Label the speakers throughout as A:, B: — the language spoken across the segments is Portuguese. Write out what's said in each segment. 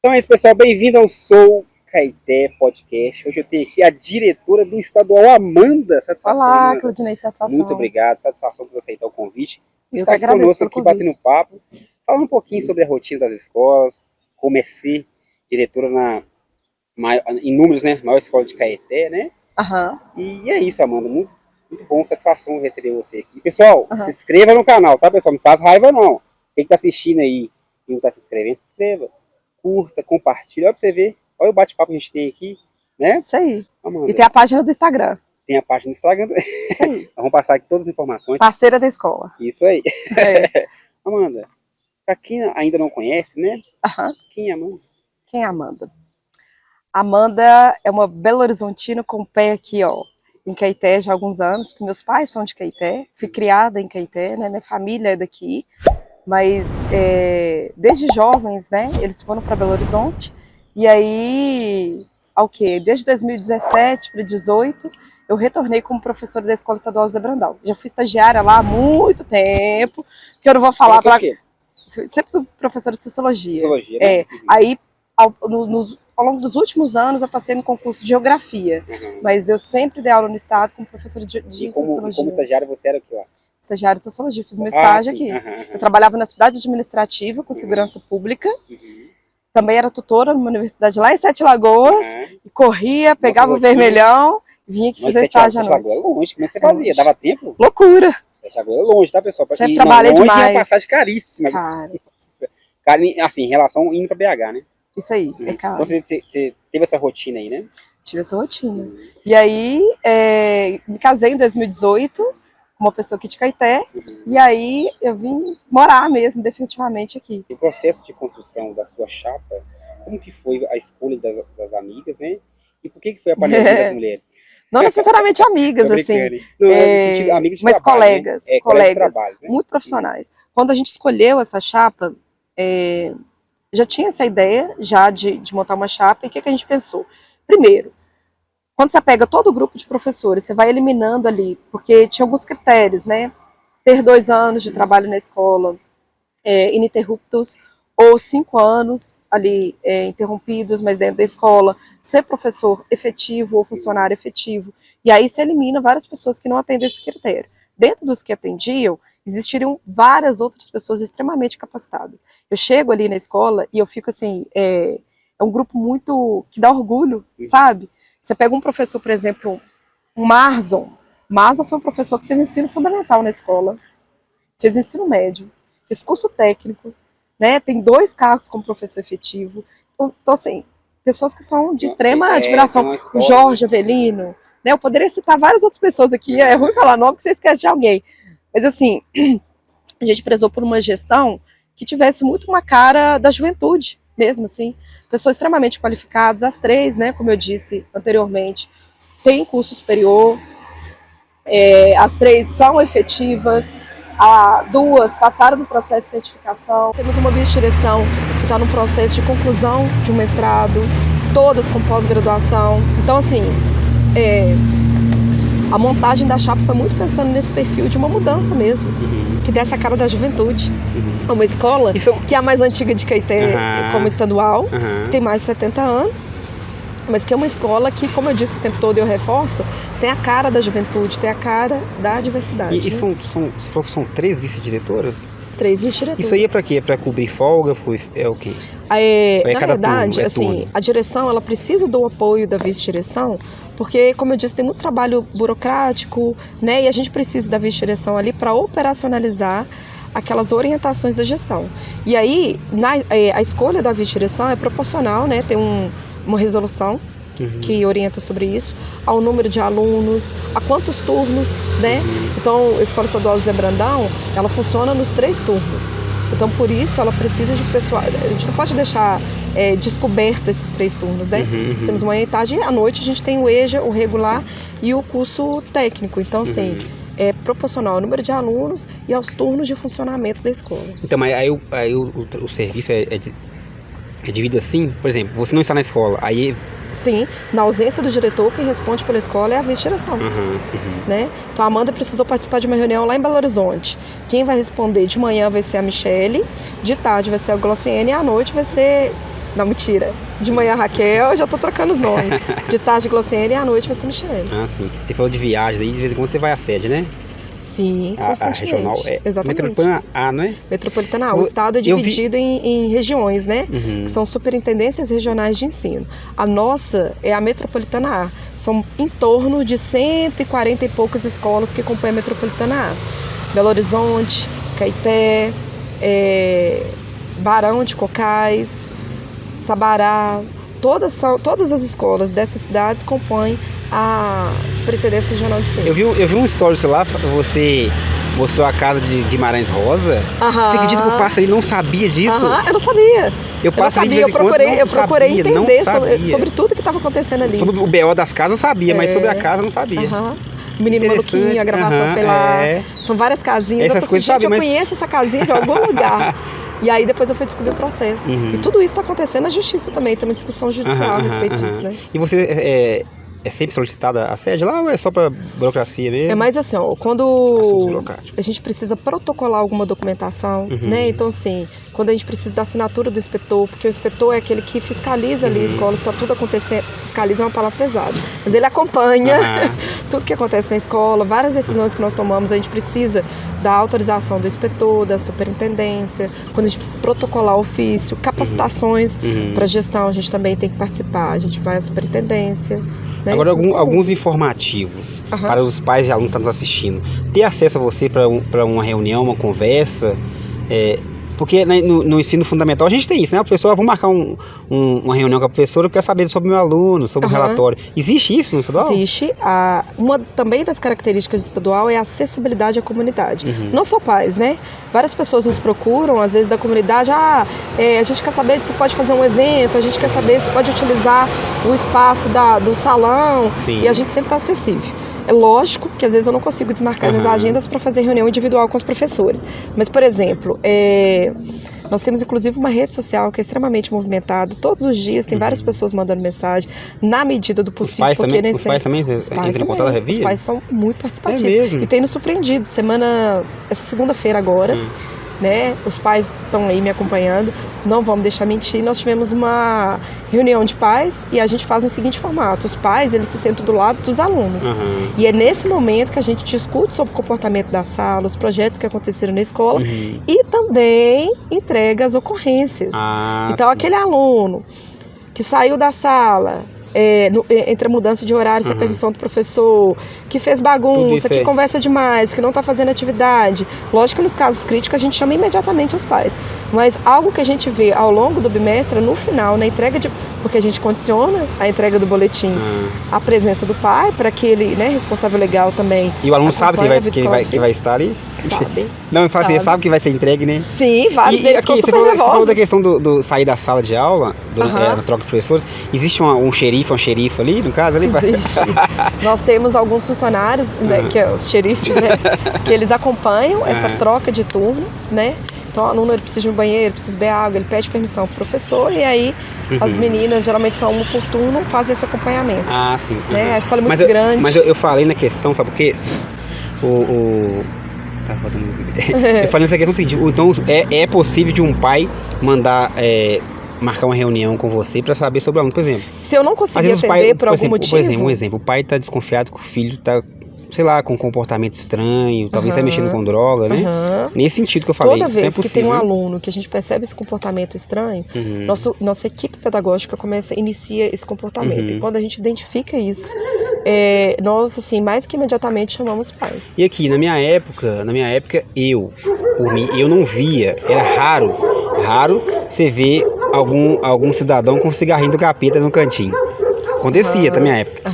A: Então é isso, pessoal. Bem-vindo ao Sou Caeté Podcast. Hoje eu tenho aqui a diretora do estadual, Amanda. Satisfação,
B: Olá,
A: Amanda.
B: Claudinei,
A: Muito
B: satisfação.
A: obrigado. Satisfação por aceitar o convite.
B: Eu que
A: Está aqui
B: agradeço
A: conosco,
B: pelo
A: aqui batendo
B: convite.
A: papo, falando um pouquinho sobre a rotina das escolas, como é ser diretora em números, né? Maior escola de Caeté, né?
B: Aham,
A: E é isso, Amanda. Muito bom, satisfação receber você aqui. Pessoal, se
B: aham.
A: inscreva no canal, tá, pessoal? Não faz raiva, não. Você que está assistindo aí e não está se inscrevendo, se inscreva. Curta, compartilha. Olha pra você ver. Olha o bate-papo que a gente tem aqui, né?
B: Isso aí. E
A: Amanda,
B: tem a página do Instagram.
A: tem a página do Instagram.
B: Isso aí.
A: Vamos passar aqui todas as informações.
B: Parceira da escola.
A: Isso aí.
B: É.
A: Amanda, pra quem ainda não conhece, né?
B: Aham.
A: Quem é Amanda?
B: Quem é a Amanda? Amanda é uma Belo Horizontina com o pé aqui, ó, em Caeté já há alguns anos, porque meus pais são de Caeté. Fui criada em Caeté, né? Minha família é daqui. Mas desde jovens, né? Eles foram para Belo Horizonte. E aí, ao quê? Desde 2017 para 2018, eu retornei como professora da Escola Estadual José Brandal. Já fui estagiária lá há muito tempo, que eu não vou falar
A: Professor de
B: para.
A: quê?
B: Sempre fui professora de sociologia.
A: Sociologia, né? Uhum.
B: Aí, ao longo dos últimos anos, eu passei no concurso de geografia.
A: Uhum.
B: Mas eu sempre dei aula no estado como professora
A: E
B: de
A: como
B: sociologia.
A: estagiário você era o que lá?
B: Estagiária de sociologia, fiz meu
A: Ah,
B: estágio
A: sim.
B: aqui.
A: Uhum,
B: Eu
A: uhum.
B: trabalhava na cidade administrativa com
A: Uhum.
B: segurança pública,
A: Uhum.
B: também era tutora numa universidade lá em Sete Lagoas,
A: Uhum.
B: e corria,
A: Nossa,
B: pegava o
A: rotina.
B: vermelhão e vinha aqui
A: Nós,
B: fazer estágio à
A: Sete Lagoas é
B: noite.
A: longe. Como é que você
B: É
A: fazia?
B: longe.
A: Dava tempo?
B: Loucura!
A: Sete Lagoas é longe, tá, pessoal?
B: Sempre
A: E não,
B: trabalhei
A: longe é uma passagem
B: demais.
A: caríssima.
B: Cara,
A: Cara, assim, em relação indo pra BH, né?
B: isso aí, é
A: Uhum. Então
B: caro.
A: você teve essa rotina aí, né?
B: Tive essa rotina.
A: Uhum.
B: E aí, me casei em 2018 com uma pessoa aqui de Caeté, e
A: Uhum.
B: aí eu vim morar mesmo, definitivamente aqui.
A: E o processo de construção da sua chapa, como que foi a escolha das amigas, né? E por que foi a panelinha das mulheres?
B: Não necessariamente
A: Tô
B: amigas, assim,
A: brincando, hein? Não, é no sentido, amigas de
B: mas
A: trabalho, né?
B: colegas,
A: É, colegas de
B: colegas,
A: trabalho, né?
B: muito
A: Uhum.
B: profissionais. Quando a gente escolheu essa chapa, é, já tinha essa ideia já de montar uma chapa, e o que, que a gente pensou? Primeiro, quando você pega todo o grupo de professores, você vai eliminando ali, porque tinha alguns critérios, né? Ter 2 anos de trabalho na escola, ininterruptos, ou 5 anos ali interrompidos, mas dentro da escola, ser professor efetivo ou funcionário efetivo. E aí se elimina várias pessoas que não atendem esse critério. Dentro dos que atendiam, existiriam várias outras pessoas extremamente capacitadas. Eu chego ali na escola e eu fico assim, é um grupo muito que dá orgulho,
A: Uhum.
B: sabe? Você pega um professor, por exemplo, o Marzon. Marzon foi um professor que fez ensino fundamental na escola, fez ensino médio, fez curso técnico, né? Tem 2 cargos como professor efetivo. Então, assim, pessoas que são de extrema
A: Tem
B: admiração.
A: uma
B: O
A: história, né?
B: Jorge Avelino, né? Eu poderia citar várias outras pessoas aqui, é
A: Uhum.
B: ruim falar nome porque você esquece de alguém. Mas, assim, a gente prezou por uma gestão que tivesse muito uma cara da juventude, mesmo assim. Pessoas extremamente qualificadas, as 3, né? Como eu disse anteriormente, têm curso superior, as 3 são efetivas, 2 passaram no processo de certificação. Temos uma vice-direção que está no processo de conclusão de um mestrado, todas com pós-graduação. Então, assim, a montagem da chapa foi muito pensando nesse perfil de uma mudança mesmo,
A: Uhum.
B: que desse a cara da juventude.
A: Uhum.
B: É uma escola
A: Isso.
B: que é a mais antiga de Caeté como
A: Aham.
B: estadual, que
A: Aham.
B: tem mais de 70 anos, mas que é uma escola que, como eu disse o tempo todo e eu reforço, tem a cara da juventude, tem a cara da
A: E
B: diversidade, né?
A: você falou que são 3 vice-diretoras?
B: 3
A: Isso aí é
B: vice-diretoras.
A: pra quê? É pra cobrir folga? É o quê? Ou é
B: Na
A: cada turno?
B: verdade,
A: É
B: assim,
A: turno?
B: a direção ela precisa do apoio da vice-direção, porque, como eu disse, tem muito trabalho burocrático, né? E a gente precisa da vice-direção ali para operacionalizar aquelas orientações da gestão. E aí, a escolha da vice-direção é proporcional, né? Tem uma resolução
A: Uhum.
B: que orienta sobre isso, ao número de alunos, a quantos turnos, né?
A: Uhum.
B: Então, a Escola Estadual José Brandão, ela funciona nos 3 turnos. Então, por isso, ela precisa de pessoal. A gente não pode deixar descoberto esses 3 turnos, né?
A: Uhum.
B: Nós temos
A: Uhum.
B: manhã e tarde, e à noite a gente tem o EJA, o regular e o curso técnico. Então, assim,
A: Uhum.
B: é proporcional ao número de alunos e aos turnos de funcionamento da escola.
A: Então, mas aí o serviço é dividido assim? Por exemplo, você não está na escola, aí.
B: Sim, na ausência do diretor, quem responde pela escola é a vice-direção.
A: Uhum. Uhum.
B: Né? Então a Amanda precisou participar de uma reunião lá em Belo Horizonte. Quem vai responder de manhã vai ser a Michele, de tarde vai ser a Glossiene e à noite vai ser Não, mentira. De manhã, Raquel, eu já tô trocando os nomes. De tarde, Glociene, e à noite vai ser Michele.
A: Ah, sim. Você falou de viagens aí, de vez em quando você vai à sede, né?
B: Sim,
A: A
B: constantemente.
A: regional é
B: Exatamente.
A: Metropolitana A, não é?
B: Metropolitana A. O estado é
A: Eu vi-
B: dividido em regiões, né?
A: Uhum.
B: Que são superintendências regionais de ensino. A nossa é a Metropolitana A. São em torno de 140 e poucas escolas que compõem a Metropolitana A. Belo Horizonte, Caeté, Barão de Cocais, Sabará, todas as escolas dessas cidades compõem a Superintendência Regional de Ensino.
A: Eu vi um story sei lá, você mostrou a casa de Guimarães Rosa. Você acredita que eu passo ali e não sabia disso?
B: Eu não sabia.
A: Eu passo ali de vez em quando,
B: eu procurei entender sobre tudo que estava acontecendo ali.
A: Sobre o BO das casas eu sabia, mas sobre a casa eu não sabia.
B: O Menino Maluquinho, a gravação foi lá. São várias casinhas.
A: Essas coisas
B: gente, eu conheço essa casinha de algum lugar. E aí depois eu fui descobrir o processo. E tudo isso está acontecendo na justiça também. Tem uma discussão judicial a respeito disso, né?
A: E você é sempre solicitada a sede lá ou é só para burocracia mesmo?
B: É mais assim, ó, quando a gente precisa protocolar alguma documentação, né? Então, assim, quando a gente precisa da assinatura do inspetor, porque o inspetor é aquele que fiscaliza ali a escola, está tudo acontecendo. Fiscaliza é uma palavra pesada, mas ele acompanha tudo que acontece na escola, várias decisões que nós tomamos, a gente precisa da autorização do inspetor, da superintendência, quando a gente precisa protocolar ofício, capacitações para gestão, a gente também tem que participar, a gente vai à superintendência. Né?
A: Agora, alguns informativos para os pais e alunos que estão nos assistindo. Ter acesso a você para uma reunião, uma conversa, porque no ensino fundamental a gente tem isso, né? A professora, vamos marcar uma reunião com a professora, eu quero saber sobre o meu aluno, sobre o relatório. Existe isso no estadual?
B: Existe. Uma também das características do estadual é a acessibilidade à comunidade. Não só pais, né? Várias pessoas nos procuram, às vezes da comunidade, a gente quer saber se pode fazer um evento, a gente quer saber se pode utilizar o espaço do salão. Sim. E a gente sempre está acessível. É lógico que às vezes eu não consigo desmarcar minhas agendas para fazer reunião individual com os professores. Mas, por exemplo, nós temos inclusive uma rede social que é extremamente movimentada. Todos os dias tem várias pessoas mandando mensagem, na medida do possível.
A: Os pais também entram em contato da
B: Os pais são muito participativos.
A: É mesmo?
B: E tem nos surpreendido. Essa segunda-feira agora, né? Os pais estão aí me acompanhando, não vamos deixar mentir. Nós tivemos uma reunião de pais e a gente faz no seguinte formato: os pais, eles se sentam do lado dos alunos. E é nesse momento que a gente discute sobre o comportamento da sala, os projetos que aconteceram na escola e também entrega as ocorrências. Então, aquele aluno que saiu da sala entre a mudança de horário sem permissão do professor, que fez bagunça, que conversa demais, que não está fazendo atividade. Lógico que nos casos críticos a gente chama imediatamente os pais, mas algo que a gente vê ao longo do bimestre, no final, na entrega porque a gente condiciona a entrega do boletim a presença do pai, para que ele, né, responsável legal também.
A: E o aluno sabe que vai estar ali?
B: Sabe.
A: Não, eu falo assim, sabe que vai ser entregue, né?
B: Sim, vários deles ficam super nervosos. Você
A: falou da questão do sair da sala de aula, na troca de professores. Existe um xerife, uma xerifa ali, no caso? Ali?
B: Existe. Nós temos alguns funcionários, né, que é os xerifes, né, que eles acompanham essa troca de turno, né? Então, o aluno ele precisa de um banheiro, precisa beber água, ele pede permissão pro professor e aí as meninas, geralmente são uma por turno, fazem esse acompanhamento.
A: Sim.
B: Né? A escola é muito grande.
A: Mas eu falei na questão, sabe por quê? Tá rodando música. Eu falei nessa questão seguinte: então é possível de um pai mandar marcar uma reunião com você para saber sobre o aluno, por exemplo.
B: Se eu não conseguir atender por algum motivo.
A: Por exemplo, o pai está desconfiado que o filho está, sei lá, com um comportamento estranho, talvez está mexendo com droga, né? Nesse sentido que eu falei.
B: Toda vez que tem um aluno que a gente percebe esse comportamento estranho, nossa equipe pedagógica inicia esse comportamento. E quando a gente identifica isso, nós, assim, mais que imediatamente chamamos pais.
A: E aqui, na minha época, por mim, eu não via, era raro você ver algum cidadão com um cigarrinho do capeta no cantinho. Acontecia na minha época.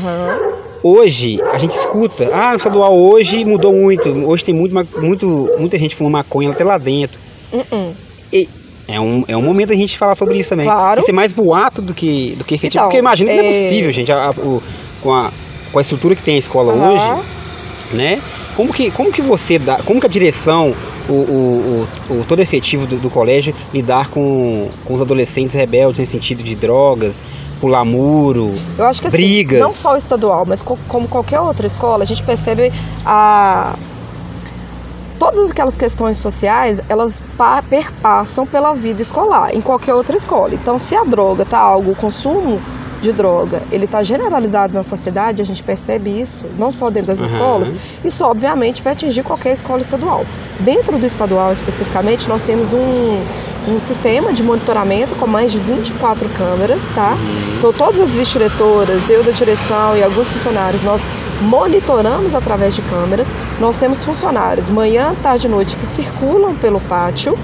A: Hoje, a gente escuta, o estadual hoje mudou muito, hoje tem muita gente fumando maconha até lá dentro. E é um momento a gente falar sobre isso também.
B: Claro.
A: Isso é mais boato do que efetivo, então, porque eu imagino que não é possível, gente, com a estrutura que tem a escola hoje, né? Como que você dá, como que a direção, todo efetivo do colégio lidar com os adolescentes rebeldes em sentido de drogas, pular muro,
B: eu acho que,
A: brigas?
B: Assim, não só o estadual, mas como qualquer outra escola, a gente percebe todas aquelas questões sociais, elas perpassam pela vida escolar, em qualquer outra escola. Então, se a droga o consumo de droga, ele está generalizado na sociedade, a gente percebe isso, não só dentro das escolas, isso obviamente vai atingir qualquer escola estadual. Dentro do estadual, especificamente, nós temos um sistema de monitoramento com mais de 24 câmeras, tá? Então, todas as vice-diretoras, eu da direção e alguns funcionários, nós monitoramos através de câmeras. Nós temos funcionários manhã, tarde e noite que circulam pelo pátio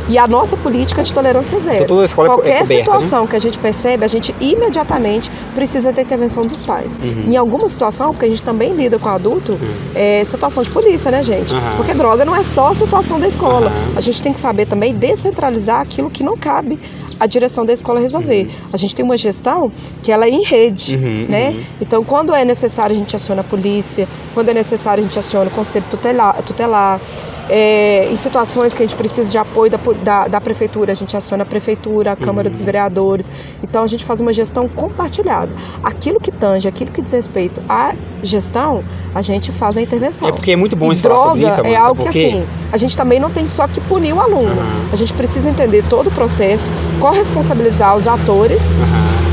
B: e a nossa política de tolerância zero.
A: Então, toda a escola
B: Qualquer
A: é coberta,
B: situação,
A: né?
B: que a gente percebe, a gente imediatamente precisa da intervenção dos pais. Em alguma situação, porque a gente também lida com adulto, é situação de polícia, né, gente? Porque droga não é só a situação da escola. A gente tem que saber também descentralizar aquilo que não cabe à direção da escola resolver. A gente tem uma gestão que ela é em rede, né? Então, quando é necessário, a gente aciona a polícia, quando é necessário, a gente aciona o conselho tutelar. Em situações que a gente precisa de apoio da prefeitura, a gente aciona a prefeitura, a Câmara dos Vereadores. Então, a gente faz uma gestão compartilhada. Aquilo que tange, aquilo que diz respeito à gestão, a gente faz a intervenção.
A: É porque é muito bom
B: e
A: falar sobre isso,
B: droga é algo que, assim, a gente também não tem só que punir o aluno. A gente precisa entender todo o processo, corresponsabilizar os atores,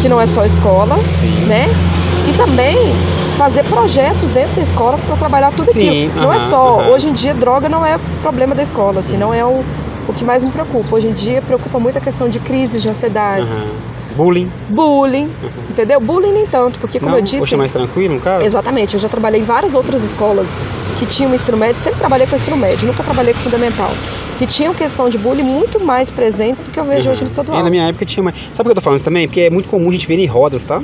B: que não é só a escola, né? E também fazer projetos dentro da escola para trabalhar tudo aquilo. Não é só, hoje em dia, droga não é problema da escola, assim, não é o que mais me preocupa. Hoje em dia, preocupa muito a questão de crises, de ansiedade. Bullying, entendeu? Bullying nem tanto, porque como eu disse...
A: Poxa, mais tranquilo, no caso?
B: Exatamente, eu já trabalhei em várias outras escolas que tinham ensino médio, sempre trabalhei com ensino médio, nunca trabalhei com fundamental, que tinham questão de bullying muito mais presentes do que eu vejo hoje no estadual.
A: Na minha época tinha mais... Sabe por que eu tô falando isso também? Porque é muito comum a gente ver em rodas, tá?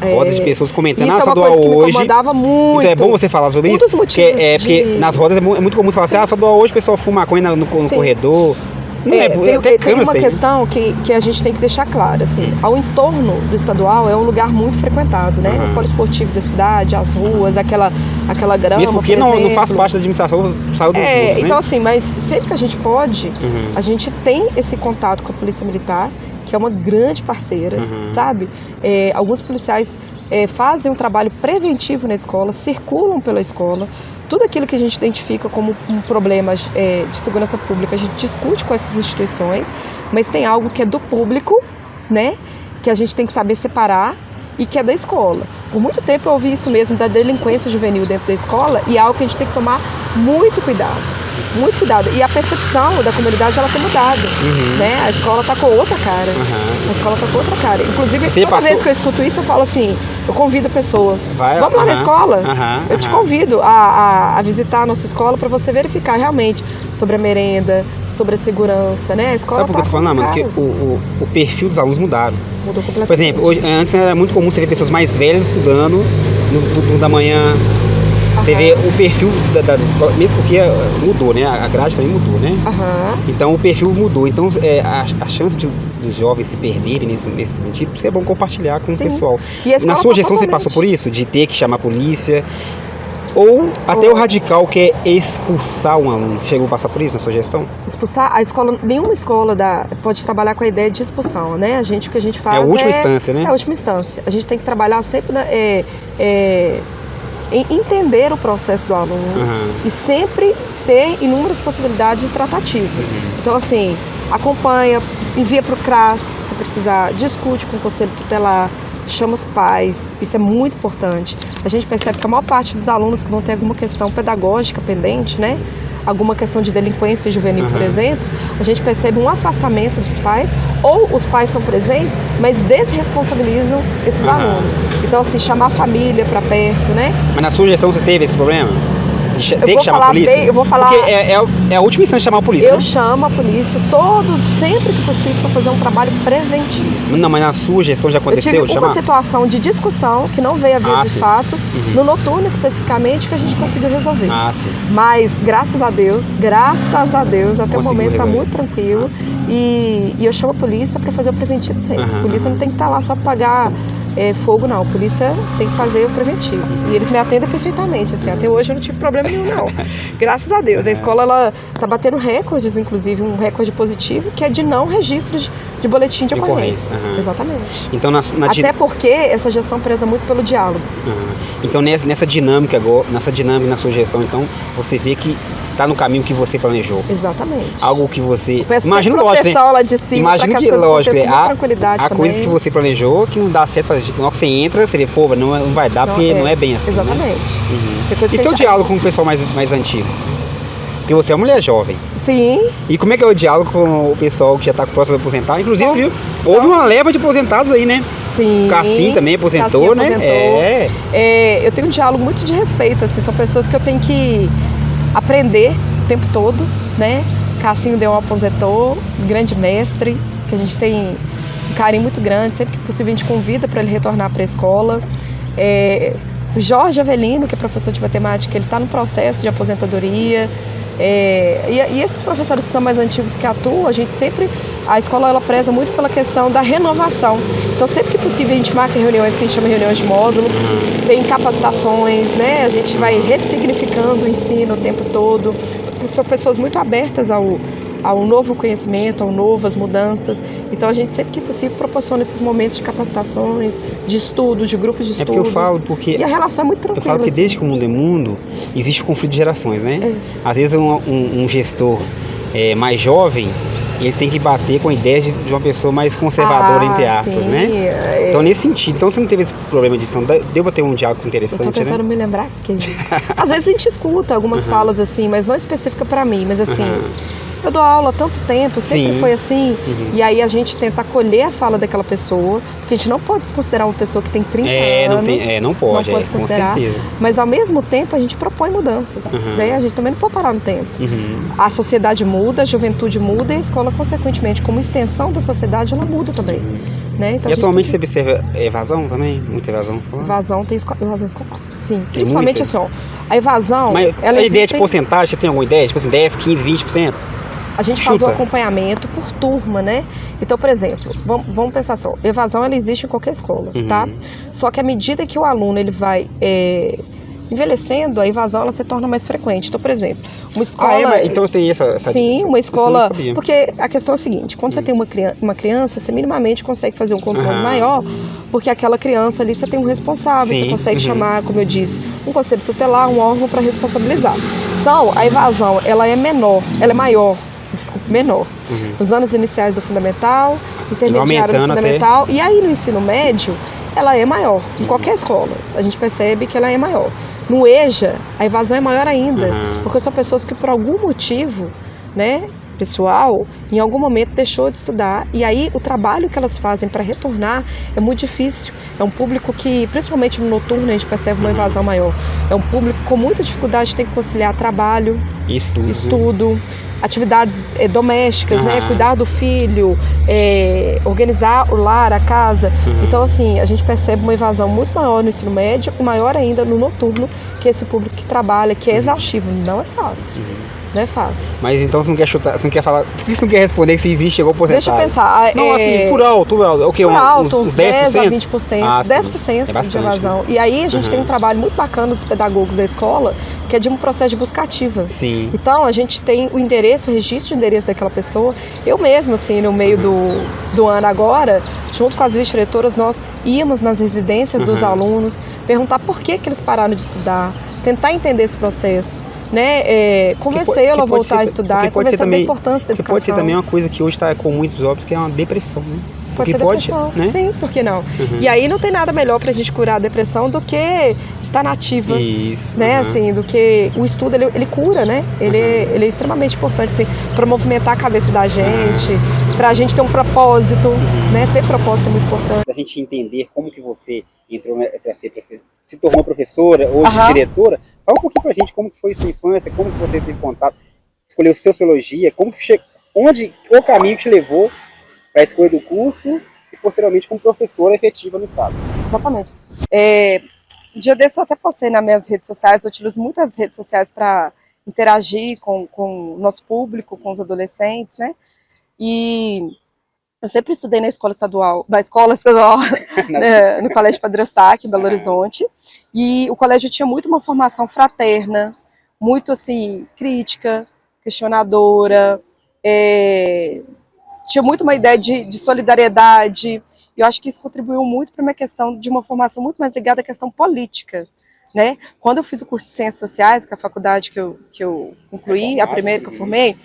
A: Rodas de pessoas comentando,
B: isso
A: estadual
B: é uma coisa que me
A: hoje.
B: incomodava muito.
A: Então é bom você falar sobre isso, porque nas rodas é muito comum você falar assim, estadual hoje o pessoal fuma maconha no corredor.
B: Tem uma questão que a gente tem que deixar clara, assim, ao entorno do estadual é um lugar muito frequentado, né? O polo esportivo da cidade, as ruas, aquela grama,
A: mesmo porque não faz parte da administração, saiu dos muros, né?
B: Então assim, mas sempre que a gente pode, a gente tem esse contato com a Polícia Militar, que é uma grande parceira, sabe? Alguns policiais fazem um trabalho preventivo na escola, circulam pela escola. Tudo aquilo que a gente identifica como um problema de segurança pública, a gente discute com essas instituições, mas tem algo que é do público, né? Que a gente tem que saber separar e que é da escola. Por muito tempo eu ouvi isso mesmo, da delinquência juvenil dentro da escola, e é algo que a gente tem que tomar muito cuidado. Muito cuidado. E a percepção da comunidade, ela tem mudado, né? A escola tá com outra cara. A escola tá com outra cara. Inclusive, toda vez que eu escuto isso, eu falo assim, eu convido a pessoa. Vamos lá na escola. Eu te convido a visitar a nossa escola para você verificar realmente sobre a merenda, sobre a segurança, né? A escola
A: Sabe por que eu tô falando, mano? Porque o perfil dos alunos mudaram.
B: Mudou completamente.
A: Por exemplo, antes era muito comum você ver pessoas mais velhas estudando no turno da manhã. Você vê o perfil da escola, mesmo porque mudou, né? A grade também mudou, né? Então o perfil mudou. Então a chance dos jovens se perderem nesse sentido, por isso é bom compartilhar com o pessoal. Na sua gestão você passou por isso? De ter que chamar a polícia? Ou até o radical que é expulsar um aluno. Você chegou a passar por isso na sua gestão?
B: Expulsar? A escola, nenhuma escola pode trabalhar com a ideia de expulsão, né? O que a gente faz
A: é a última instância, né?
B: É a última instância. A gente tem que trabalhar sempre em entender o processo do aluno e sempre ter inúmeras possibilidades de tratativa. Então, assim, acompanha, envia para o CRAS, se precisar, discute com o conselho tutelar, chama os pais, isso é muito importante. A gente percebe que a maior parte dos alunos que vão ter alguma questão pedagógica pendente, né? Alguma questão de delinquência juvenil, por exemplo, a gente percebe um afastamento dos pais, ou os pais são presentes, mas desresponsabilizam esses alunos. Então, assim, chamar a família para perto, né?
A: Mas na sua gestão você teve esse problema?
B: Tem que chamar a polícia? Eu vou falar...
A: Porque é a última instância de chamar a polícia,
B: Eu chamo a polícia sempre que possível para fazer um trabalho preventivo.
A: Não, mas na sua gestão já aconteceu?
B: Eu tive uma situação de discussão que não veio a via dos fatos, no noturno especificamente, que a gente conseguiu resolver. Mas, graças a Deus, até o momento está muito tranquilo. E eu chamo a polícia para fazer o preventivo sempre. A polícia não tem que estar lá só para pagar Fogo não, a polícia tem que fazer o preventivo. E eles me atendem perfeitamente, assim, até hoje eu não tive problema nenhum, não. Graças a Deus. A escola, ela tá batendo recordes, inclusive um recorde positivo, que é de não registros de boletim de ocorrência. Exatamente.
A: Então,
B: até porque essa gestão preza muito pelo diálogo.
A: Então, nessa dinâmica na sua gestão, então, você vê que está no caminho que você planejou.
B: Exatamente.
A: Algo que você...
B: Imagina, lógico, né? Lá de cima,
A: imagina que, lógico, há coisas que você planejou que não dá certo. Na hora que você entra, você vê, pô, não vai dar, porque não é bem assim.
B: Exatamente.
A: Né? E seu diálogo com o pessoal mais antigo? Porque você é uma mulher jovem.
B: Sim.
A: E como é que é o diálogo com o pessoal que já está próximo de aposentar? Inclusive, viu? Houve uma leva de aposentados aí, né?
B: Sim.
A: O Cassim também aposentou, né?
B: Eu tenho um diálogo muito de respeito, assim. São pessoas que eu tenho que aprender o tempo todo, né? Cassinho Deon aposentou, grande mestre, que a gente tem um carinho muito grande. Sempre que possível a gente convida para ele retornar para a escola. O Jorge Avelino, que é professor de matemática, ele está no processo de aposentadoria. E esses professores que são mais antigos que atuam, a escola ela preza muito pela questão da renovação. Então, sempre que possível, a gente marca reuniões que a gente chama de reuniões de módulo, tem capacitações, né? A gente vai ressignificando o ensino o tempo todo. São pessoas muito abertas ao novo conhecimento, ao novas mudanças. Então, a gente sempre que possível proporciona esses momentos de capacitações, de estudos, de grupos de estudos.
A: É porque eu falo
B: e a relação é muito tranquila.
A: Eu falo que
B: assim.
A: Desde que o mundo é mundo, existe o conflito de gerações, né? Às vezes um gestor mais jovem, ele tem que bater com a ideia de uma pessoa mais conservadora, entre aspas,
B: sim,
A: né? Então, nesse sentido, então você não teve esse problema disso, não? Deu pra ter um diálogo interessante, né?
B: Eu tô tentando me lembrar quem. Às vezes a gente escuta algumas falas assim, mas não específica pra mim, mas assim... Eu dou aula há tanto tempo, sempre foi assim, e aí a gente tenta acolher a fala daquela pessoa, porque a gente não pode desconsiderar uma pessoa que tem 30 anos.
A: Não pode
B: desconsiderar,
A: com certeza.
B: Mas ao mesmo tempo a gente propõe mudanças, né? A gente também não pode parar no tempo. A sociedade muda, a juventude muda e a escola, consequentemente, como extensão da sociedade, ela muda também. Né? Então,
A: e atualmente você observa evasão também? Muita evasão escolar?
B: Evasão escolar, sim. Principalmente assim, ó, a evasão...
A: Mas a ideia de porcentagem, você tem alguma ideia? Tipo assim, 10, 15, 20%?
B: A gente faz o acompanhamento por turma, né? Então, por exemplo, vamos pensar só, evasão ela existe em qualquer escola, tá? Só que à medida que o aluno ele vai envelhecendo, a evasão ela se torna mais frequente. Então, por exemplo, uma escola...
A: então tem essa
B: Sim, uma escola... Porque a questão é a seguinte, quando você tem uma criança, você minimamente consegue fazer um controle maior, porque aquela criança ali você tem um responsável, você consegue chamar, como eu disse, um conselho tutelar, um órgão para responsabilizar. Então, a evasão, ela é maior, menor. Nos anos iniciais do fundamental, intermediário do fundamental, e aí no ensino médio, ela é maior. Em qualquer escola, a gente percebe que ela é maior. No EJA, a evasão é maior ainda, porque são pessoas que por algum motivo, né, pessoal, em algum momento deixou de estudar, e aí o trabalho que elas fazem para retornar é muito difícil. É um público que, principalmente no noturno, a gente percebe uma evasão maior. É um público com muita dificuldade, tem que conciliar trabalho, estudo, atividades domésticas, né? Cuidar do filho, organizar o lar, a casa. Então, assim, a gente percebe uma evasão muito maior no ensino médio e maior ainda no noturno, que é esse público que trabalha, que é exaustivo. Não é fácil. Não é fácil.
A: Mas então você não quer chutar, você não quer falar. Por que você não quer responder que se existe chegou porcentagem?
B: Deixa eu pensar.
A: Não, assim, por alto, o que?
B: Por alto,
A: uns 10%?
B: 10% a 20%. 10% de evasão. E aí a gente tem um trabalho muito bacana dos pedagogos da escola, que é de um processo de busca ativa.
A: Sim.
B: Então a gente tem o endereço, o registro de endereço daquela pessoa. Eu mesma, assim, no meio do ano agora, junto com as vice-diretoras, nós íamos nas residências dos alunos, perguntar por que eles pararam de estudar, tentar entender esse processo. Né, convencê-lo a voltar a estudar, conversar da importância da educação.
A: Pode ser também uma coisa que hoje está com muitos jovens, que é uma depressão, né?
B: Pode ser depressão, né? Sim, por que não? E aí não tem nada melhor pra gente curar a depressão do que estar nativa.
A: Isso.
B: Né, assim, do que o estudo, ele cura, né? Ele é extremamente importante, assim, pra movimentar a cabeça da gente, pra gente ter um propósito, né? Ter propósito é muito importante.
A: A gente entender como que você entrou para se tornou professora, hoje diretora. Fala um pouquinho pra gente como que foi sua infância, como que você teve contato, escolheu sociologia, como que onde o caminho te levou para a escolha do curso e posteriormente como professora efetiva no estado.
B: Exatamente. Um dia desse eu até postei nas minhas redes sociais, eu utilizo muitas redes sociais para interagir com o nosso público, com os adolescentes, né? E Eu sempre estudei na escola estadual, né, no Colégio Padre Eustáquio, em Belo Horizonte, e o colégio tinha muito uma formação fraterna, muito assim, crítica, questionadora, tinha muito uma ideia de solidariedade, e eu acho que isso contribuiu muito para uma questão de uma formação muito mais ligada à questão política, né? Quando eu fiz o curso de Ciências Sociais, que é a faculdade que eu concluí, a primeira que eu formei,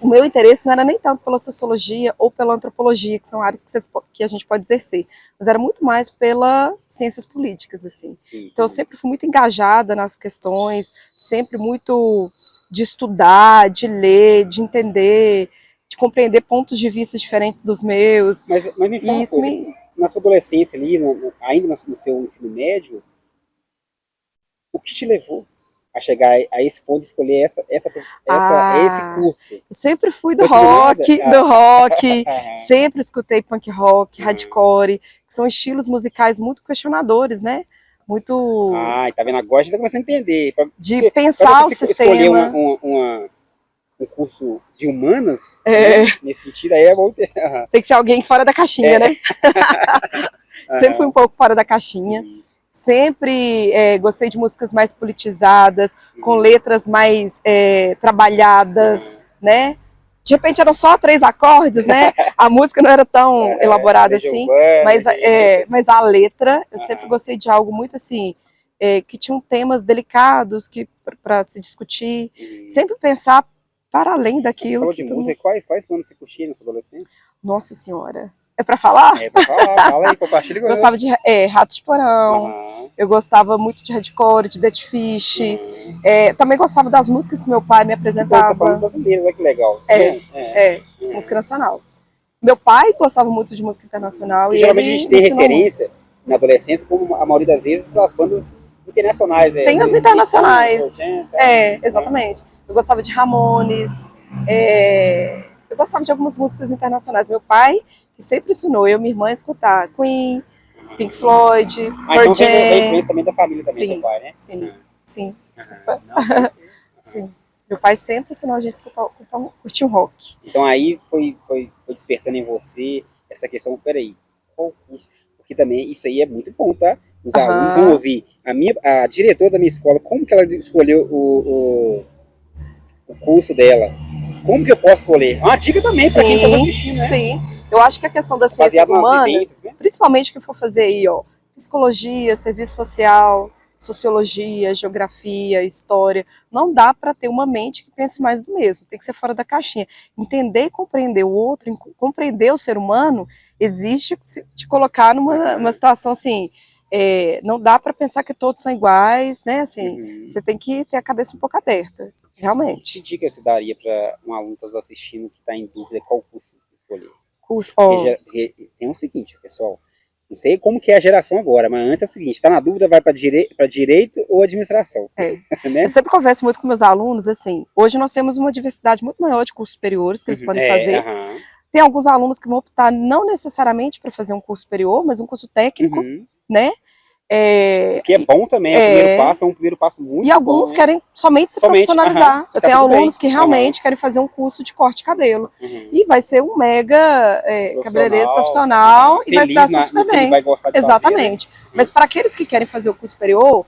B: o meu interesse não era nem tanto pela sociologia ou pela antropologia, que são áreas que a gente pode exercer, mas era muito mais pela ciências políticas, assim. Então eu sempre fui muito engajada nas questões, sempre muito de estudar, de ler, de entender, de compreender pontos de vista diferentes dos meus.
A: Mas me fala uma coisa, na sua adolescência ali, ainda no seu ensino médio, o que te levou a chegar a esse ponto de escolher esse curso?
B: Eu sempre fui do
A: Foi assim
B: rock,
A: do nada?
B: do rock, sempre escutei punk rock, hardcore, que são estilos musicais muito questionadores, né? Muito
A: Tá vendo? Agora a gente tá começando a entender.
B: de
A: Pra
B: pensar o
A: você escolher
B: sistema.
A: um curso de humanas, né? Nesse sentido, aí é bom ter.
B: Tem que ser alguém fora da caixinha, né? Sempre fui um pouco fora da caixinha. Sempre gostei de músicas mais politizadas, com letras mais trabalhadas, né? De repente eram só 3 acordes, né? A música não era tão elaborada assim, mas a letra, eu sempre gostei de algo muito assim, que tinham temas delicados para se discutir, sempre pensar para além daquilo.
A: Você falou de música, quais bandas você curtia na sua adolescência?
B: Nossa Senhora. É pra falar?
A: É pra falar, fala aí, compartilha com
B: Gostava de Ratos de Porão, eu gostava muito de hardcore, de Dead Fish, também gostava das músicas que meu pai me apresentava.
A: Tá falando brasileiro, olha que legal.
B: Música nacional. Meu pai gostava muito de música internacional. E
A: geralmente
B: ele
A: a gente tem referência na adolescência, como a maioria das vezes, as bandas internacionais.
B: Tem as internacionais. Exatamente. Eu gostava de Ramones, eu gostava de algumas músicas internacionais. Meu pai, que sempre ensinou eu e minha irmã a escutar Queen, Pink Floyd, Pearl
A: então vem influência também da família também, seu pai, né?
B: Sim. Meu pai sempre ensinou a gente a curtir um rock.
A: Então aí foi despertando em você essa questão, peraí, qual curso? Porque também isso aí é muito bom, tá? Os alunos vão ouvir. A diretora da minha escola, como que ela escolheu o curso dela? Como que eu posso escolher? É uma dica também para quem está assistindo, né?
B: Sim, eu acho que a questão das ciências humanas, principalmente que for fazer aí, ó, psicologia, serviço social, sociologia, geografia, história, não dá para ter uma mente que pense mais do mesmo, tem que ser fora da caixinha. Entender e compreender o outro, compreender o ser humano, exige te colocar numa situação assim, não dá para pensar que todos são iguais, né? Assim, você tem que ter a cabeça um pouco aberta, realmente.
A: Que dica você daria para um aluno que está assistindo que está em dúvida qual curso escolher? Tem o seguinte, pessoal, não sei como que é a geração agora, mas antes é o seguinte, está na dúvida, vai para direito ou administração.
B: Né? Eu sempre converso muito com meus alunos, assim, hoje nós temos uma diversidade muito maior de cursos superiores que eles podem fazer. Tem alguns alunos que vão optar não necessariamente para fazer um curso superior, mas um curso técnico, né?
A: Que é bom também, é um primeiro passo muito bom.
B: E alguns querem somente se profissionalizar. Eu tenho alunos que realmente querem fazer um curso de corte de cabelo. E vai ser um mega cabeleireiro profissional e vai se dar super bem. Exatamente. Mas para aqueles que querem fazer o curso superior,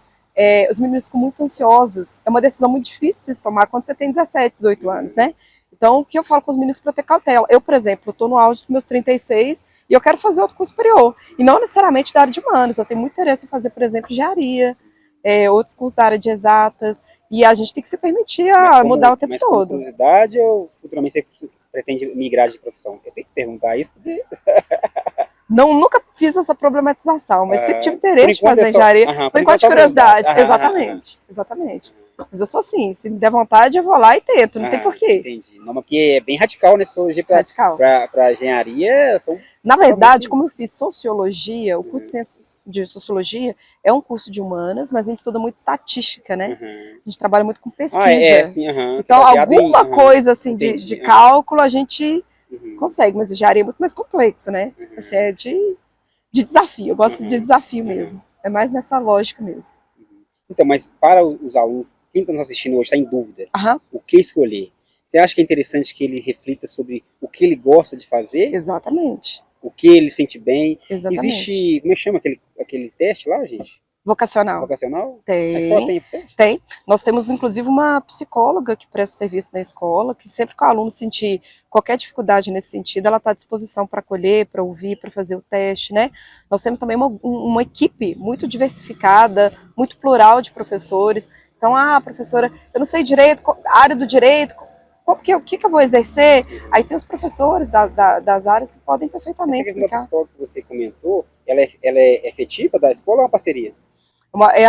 B: os meninos ficam muito ansiosos. É uma decisão muito difícil de se tomar quando você tem 17, 18 anos, né? Então, o que eu falo com os meninos para ter cautela? Eu, por exemplo, estou no auge dos meus 36 e eu quero fazer outro curso superior. E não necessariamente da área de humanas. Eu tenho muito interesse em fazer, por exemplo, engenharia, outros cursos da área de exatas. E a gente tem que se permitir mudar o tempo todo.
A: Mas curiosidade ou futuramente você pretende migrar de profissão? Eu tenho que perguntar isso porque...
B: Não, nunca fiz essa problematização, mas sempre tive interesse de fazer engenharia. Por enquanto de curiosidade. Exatamente. Mas eu sou assim, se me der vontade eu vou lá e tento, não tem porquê.
A: Entendi. Não, porque é bem radical, né? Sociologia para engenharia são...
B: Na verdade, como eu fiz sociologia, o curso de sociologia é um curso de humanas, mas a gente estuda muito estatística, né? A gente trabalha muito com pesquisa. Então, alguma coisa assim de cálculo a gente consegue, mas engenharia é muito mais complexa, né? Assim, é de desafio, eu gosto de desafio mesmo. É mais nessa lógica mesmo.
A: Então, mas para os alunos, quem está nos assistindo hoje está em dúvida, o que escolher? Você acha que é interessante que ele reflita sobre o que ele gosta de fazer,
B: Exatamente.
A: o que ele sente bem?
B: Exatamente.
A: Existe, como é que chama aquele teste lá, gente?
B: Vocacional.
A: Vocacional? A escola
B: Tem,
A: tem esse teste?
B: tem. Nós temos, inclusive, uma psicóloga que presta serviço na escola, que sempre que o aluno sentir qualquer dificuldade nesse sentido, ela está à disposição para acolher, para ouvir, para fazer o teste, né? Nós temos também uma equipe muito diversificada, muito plural de professores. Então, professora, eu não sei direito, a área do direito, o que eu vou exercer? Aí tem os professores das áreas que podem
A: Essa
B: perfeitamente
A: questão da
B: explicar.
A: psicóloga que você comentou, ela é efetiva da escola ou é uma parceria?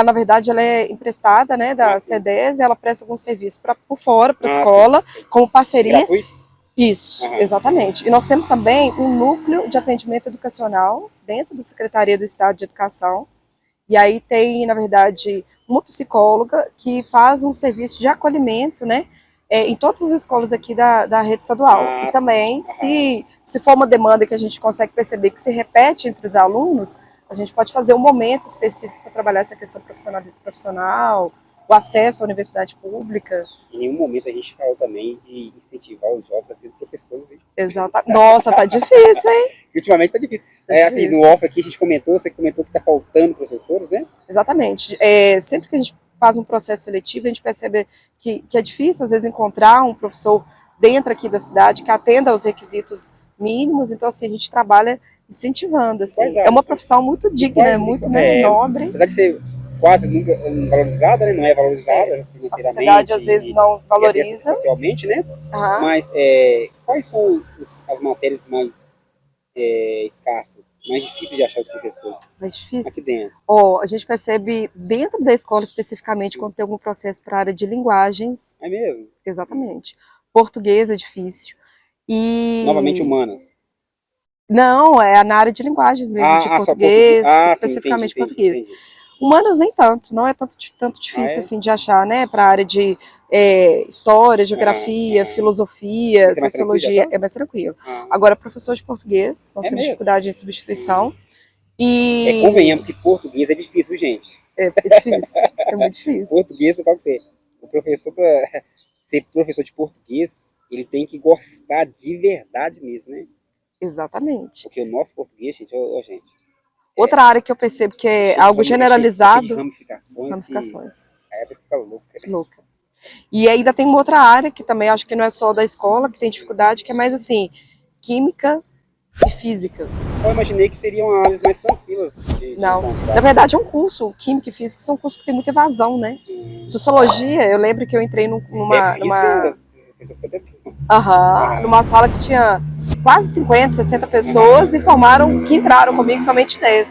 B: Na verdade, ela é emprestada, né, da
A: Sim.
B: CEDES, ela presta algum serviço por fora, para a
A: Sim.
B: escola, como parceria.
A: Gratuito?
B: Isso,
A: Aham.
B: exatamente. E nós temos também um núcleo de atendimento educacional dentro da Secretaria do Estado de Educação. E aí tem, na verdade, uma psicóloga que faz um serviço de acolhimento, né, em todas as escolas aqui da rede estadual. E também, se for uma demanda que a gente consegue perceber que se repete entre os alunos, a gente pode fazer um momento específico para trabalhar essa questão profissional, o acesso à universidade pública.
A: Em nenhum momento a gente falou também de incentivar os jovens a serem professores. Hein?
B: Exato. Nossa, tá difícil, hein?
A: Ultimamente está difícil.
B: Tá
A: Assim,
B: difícil.
A: no off aqui você comentou que está faltando professores, né?
B: Exatamente. Sempre que a gente faz um processo seletivo, a gente percebe que é difícil, às vezes, encontrar um professor dentro aqui da cidade que atenda aos requisitos mínimos. Então, assim, a gente trabalha incentivando. Assim. É uma profissão muito digna, muito nobre.
A: Apesar de ser quase nunca valorizada, né? Não é valorizada financeiramente.
B: A sociedade, às vezes, não valoriza.
A: Socialmente, né?
B: Uhum.
A: Mas quais são as matérias mais escassas, mais difíceis de achar os professores?
B: Mais difícil?
A: Aqui dentro.
B: A gente percebe dentro da escola especificamente quando tem algum processo para a área de linguagens.
A: É mesmo?
B: Exatamente. Português é difícil. E...
A: Novamente humanas.
B: Não, é na área de linguagens mesmo, de português, especificamente
A: sim,
B: português.
A: entendi.
B: Humanas nem tanto, não é tanto difícil assim de achar, né? Para a área de história, geografia, filosofia, sociologia, é mais tranquilo. Agora, professor de português, nós temos dificuldade em substituição. E
A: convenhamos que português é difícil, gente.
B: É difícil, é muito difícil.
A: Português, eu falo pra você, o professor, para ser professor de português, ele tem que gostar de verdade mesmo, né?
B: Exatamente.
A: Porque o nosso português, gente, gente.
B: Outra área que eu percebo que é algo generalizado.
A: De ramificações. Aí a pessoa fica
B: louca. E ainda tem uma outra área que também acho que não é só da escola que tem dificuldade, que é mais assim, química e física.
A: Eu imaginei que seriam áreas mais tranquilas.
B: Não, na verdade é um curso, química e física são cursos que tem muita evasão, né? Sociologia, eu lembro que eu entrei numa sala que tinha quase 50, 60 pessoas e que entraram comigo somente 10.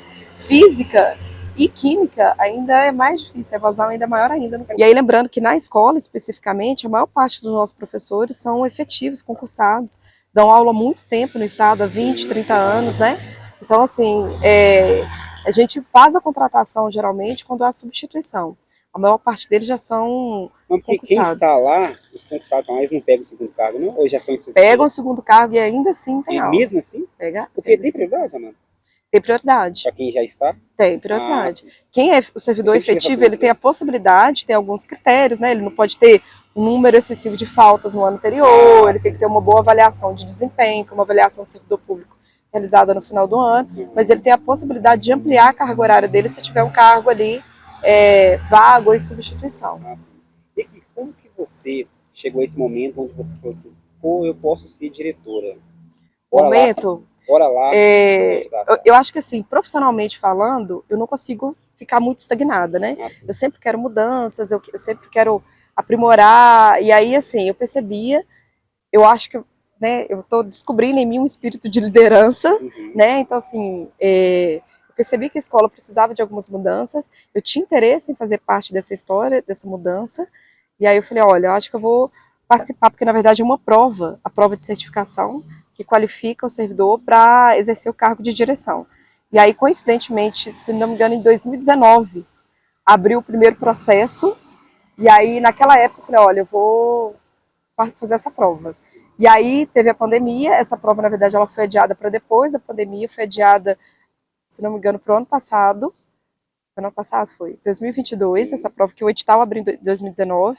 B: Física e química ainda é mais difícil, a evasão ainda é maior ainda. E aí lembrando que na escola especificamente, a maior parte dos nossos professores são efetivos, concursados, dão aula há muito tempo no estado, há 20, 30 anos, né? Então, assim, a gente faz a contratação geralmente quando há substituição. A maior parte deles já são concursados.
A: Quem está lá, os concursados, eles não pegam o segundo cargo, não? Ou já são
B: pegam o segundo cargo e ainda assim tem aula.
A: Mesmo assim? Porque tem prioridade, Amanda?
B: Tem prioridade.
A: Para quem já está?
B: Tem prioridade. Quem é o servidor efetivo, ele tem a possibilidade, tem alguns critérios, né? Ele não pode ter um número excessivo de faltas no ano anterior, ele tem que ter uma boa avaliação de desempenho, uma avaliação de servidor público realizada no final do ano, mas ele tem a possibilidade de ampliar a carga horária dele se tiver um cargo ali vago ou em substituição.
A: E como que você chegou a esse momento onde você falou assim, pô, eu posso ser diretora? Bora lá.
B: Eu acho que assim, profissionalmente falando, eu não consigo ficar muito estagnada, né? Eu sempre quero mudanças, eu sempre quero aprimorar, e aí assim, eu percebia, eu acho que né, eu estou descobrindo em mim um espírito de liderança, né? Então assim, eu percebi que a escola precisava de algumas mudanças, eu tinha interesse em fazer parte dessa história, dessa mudança, e aí eu falei, olha, eu acho que eu vou participar, porque na verdade é uma prova, a prova de certificação, que qualifica o servidor para exercer o cargo de direção. E aí, coincidentemente, se não me engano, em 2019, abriu o primeiro processo, e aí naquela época eu falei, olha, eu vou fazer essa prova. E aí teve a pandemia, essa prova na verdade ela foi adiada para depois da pandemia, foi adiada, se não me engano, para o ano passado, foi 2022, essa prova que o edital abriu em 2019,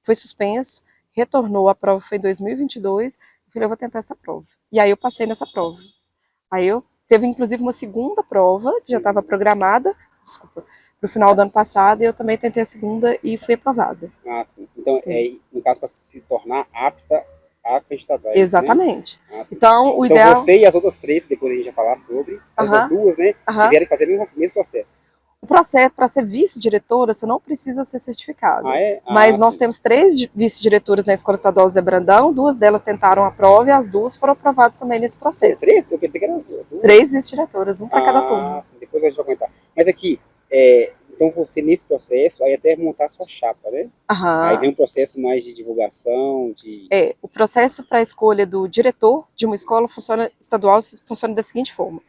B: foi suspenso, retornou, a prova foi em 2022, eu falei, eu vou tentar essa prova. E aí eu passei nessa prova. Aí eu teve inclusive uma segunda prova, que já estava programada, desculpa, para o final do ano passado, e eu também tentei a segunda e fui aprovada.
A: Ah, sim. Então,
B: Sim.
A: no caso, para se tornar apta a candidatar, é isso, né?
B: Exatamente.
A: Ah, sim.
B: Então, o
A: Então,
B: ideal.
A: você e as outras três, que depois a gente vai falar sobre, as outras
B: Aham,
A: duas, né,
B: aham.
A: tiveram que fazer o mesmo processo.
B: O processo, para ser vice-diretora, você não precisa ser certificada.
A: Ah, é?
B: Mas nós
A: Sim.
B: temos 3 vice-diretoras na Escola Estadual Zé Brandão, 2 delas tentaram a prova e as 2 foram aprovadas também nesse
A: São
B: processo.
A: 3? Eu pensei que eram 2.
B: 3 vice-diretoras, um para cada turma.
A: Sim. Depois a gente vai comentar. Mas aqui, então você nesse processo, aí até montar a sua chapa, né? Aí vem
B: Aham.
A: um processo mais de divulgação, de...
B: O processo para a escolha do diretor de uma escola estadual funciona da seguinte forma.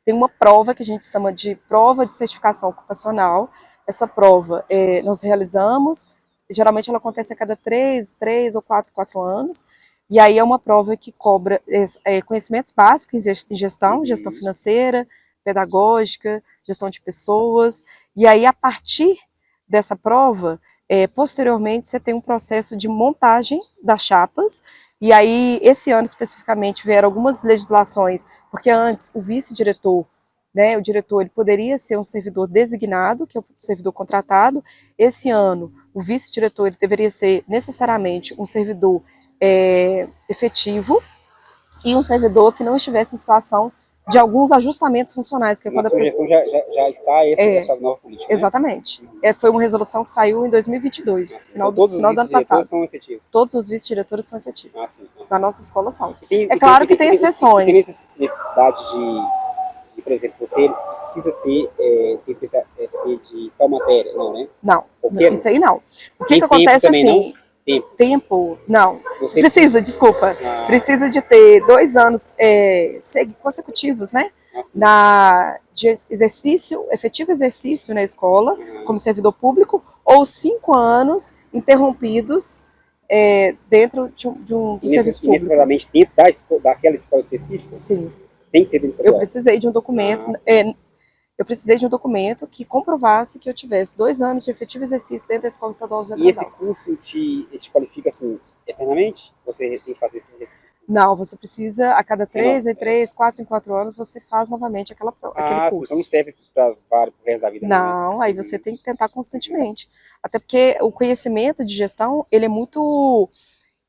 B: Tem uma prova que a gente chama de prova de certificação ocupacional. Essa prova nós realizamos, geralmente ela acontece a cada 3 ou 4 anos, e aí é uma prova que cobra conhecimentos básicos em gestão, gestão financeira, pedagógica, gestão de pessoas, e aí a partir dessa prova, posteriormente você tem um processo de montagem das chapas, e aí esse ano especificamente vieram algumas legislações, porque antes o vice-diretor, né, o diretor, ele poderia ser um servidor designado, que é o servidor contratado. Esse ano, o vice-diretor ele deveria ser necessariamente um servidor efetivo e um servidor que não estivesse em situação de alguns ajustamentos funcionais, que é
A: Na
B: quando a
A: sua
B: pessoa...
A: gestão já está essa nova política, né?
B: Exatamente. Foi uma resolução que saiu em 2022,
A: Então
B: final
A: todos os
B: do ano
A: vice-diretores
B: passado.
A: são efetivos?
B: Todos os vice-diretores são efetivos.
A: Sim.
B: Na nossa escola são.
A: E
B: É claro que tem
A: e tem
B: exceções.
A: necessidade por exemplo, você precisa ser de tal matéria, não, né?
B: Não,
A: Qualquer
B: isso aí não. O que
A: Nem tempo
B: acontece
A: também, não?
B: assim? Tempo, não.
A: Você
B: Precisa, desculpa.
A: Ah,
B: Precisa de ter 2 anos consecutivos, né?
A: assim.
B: De exercício, efetivo exercício na escola,
A: Uhum.
B: como servidor público, ou 5 anos interrompidos dentro do serviço público.
A: Necessariamente dentro daquela escola específica?
B: Sim.
A: Tem que ser dentro da
B: Eu
A: escola?
B: precisei de um documento. Eu precisei de um documento que comprovasse que eu tivesse 2 anos de efetivo exercício dentro da Escola Estadual José
A: E esse
B: Brandão.
A: curso te qualifica assim, eternamente? Você tem que fazer esse exercício?
B: Não, você precisa, a cada 3 em 3, 4 em 4 anos, você faz novamente aquele
A: Sim,
B: curso.
A: então não serve para o resto da vida, não, né?
B: Não, aí você tem que tentar constantemente. Até porque o conhecimento de gestão, ele é muito...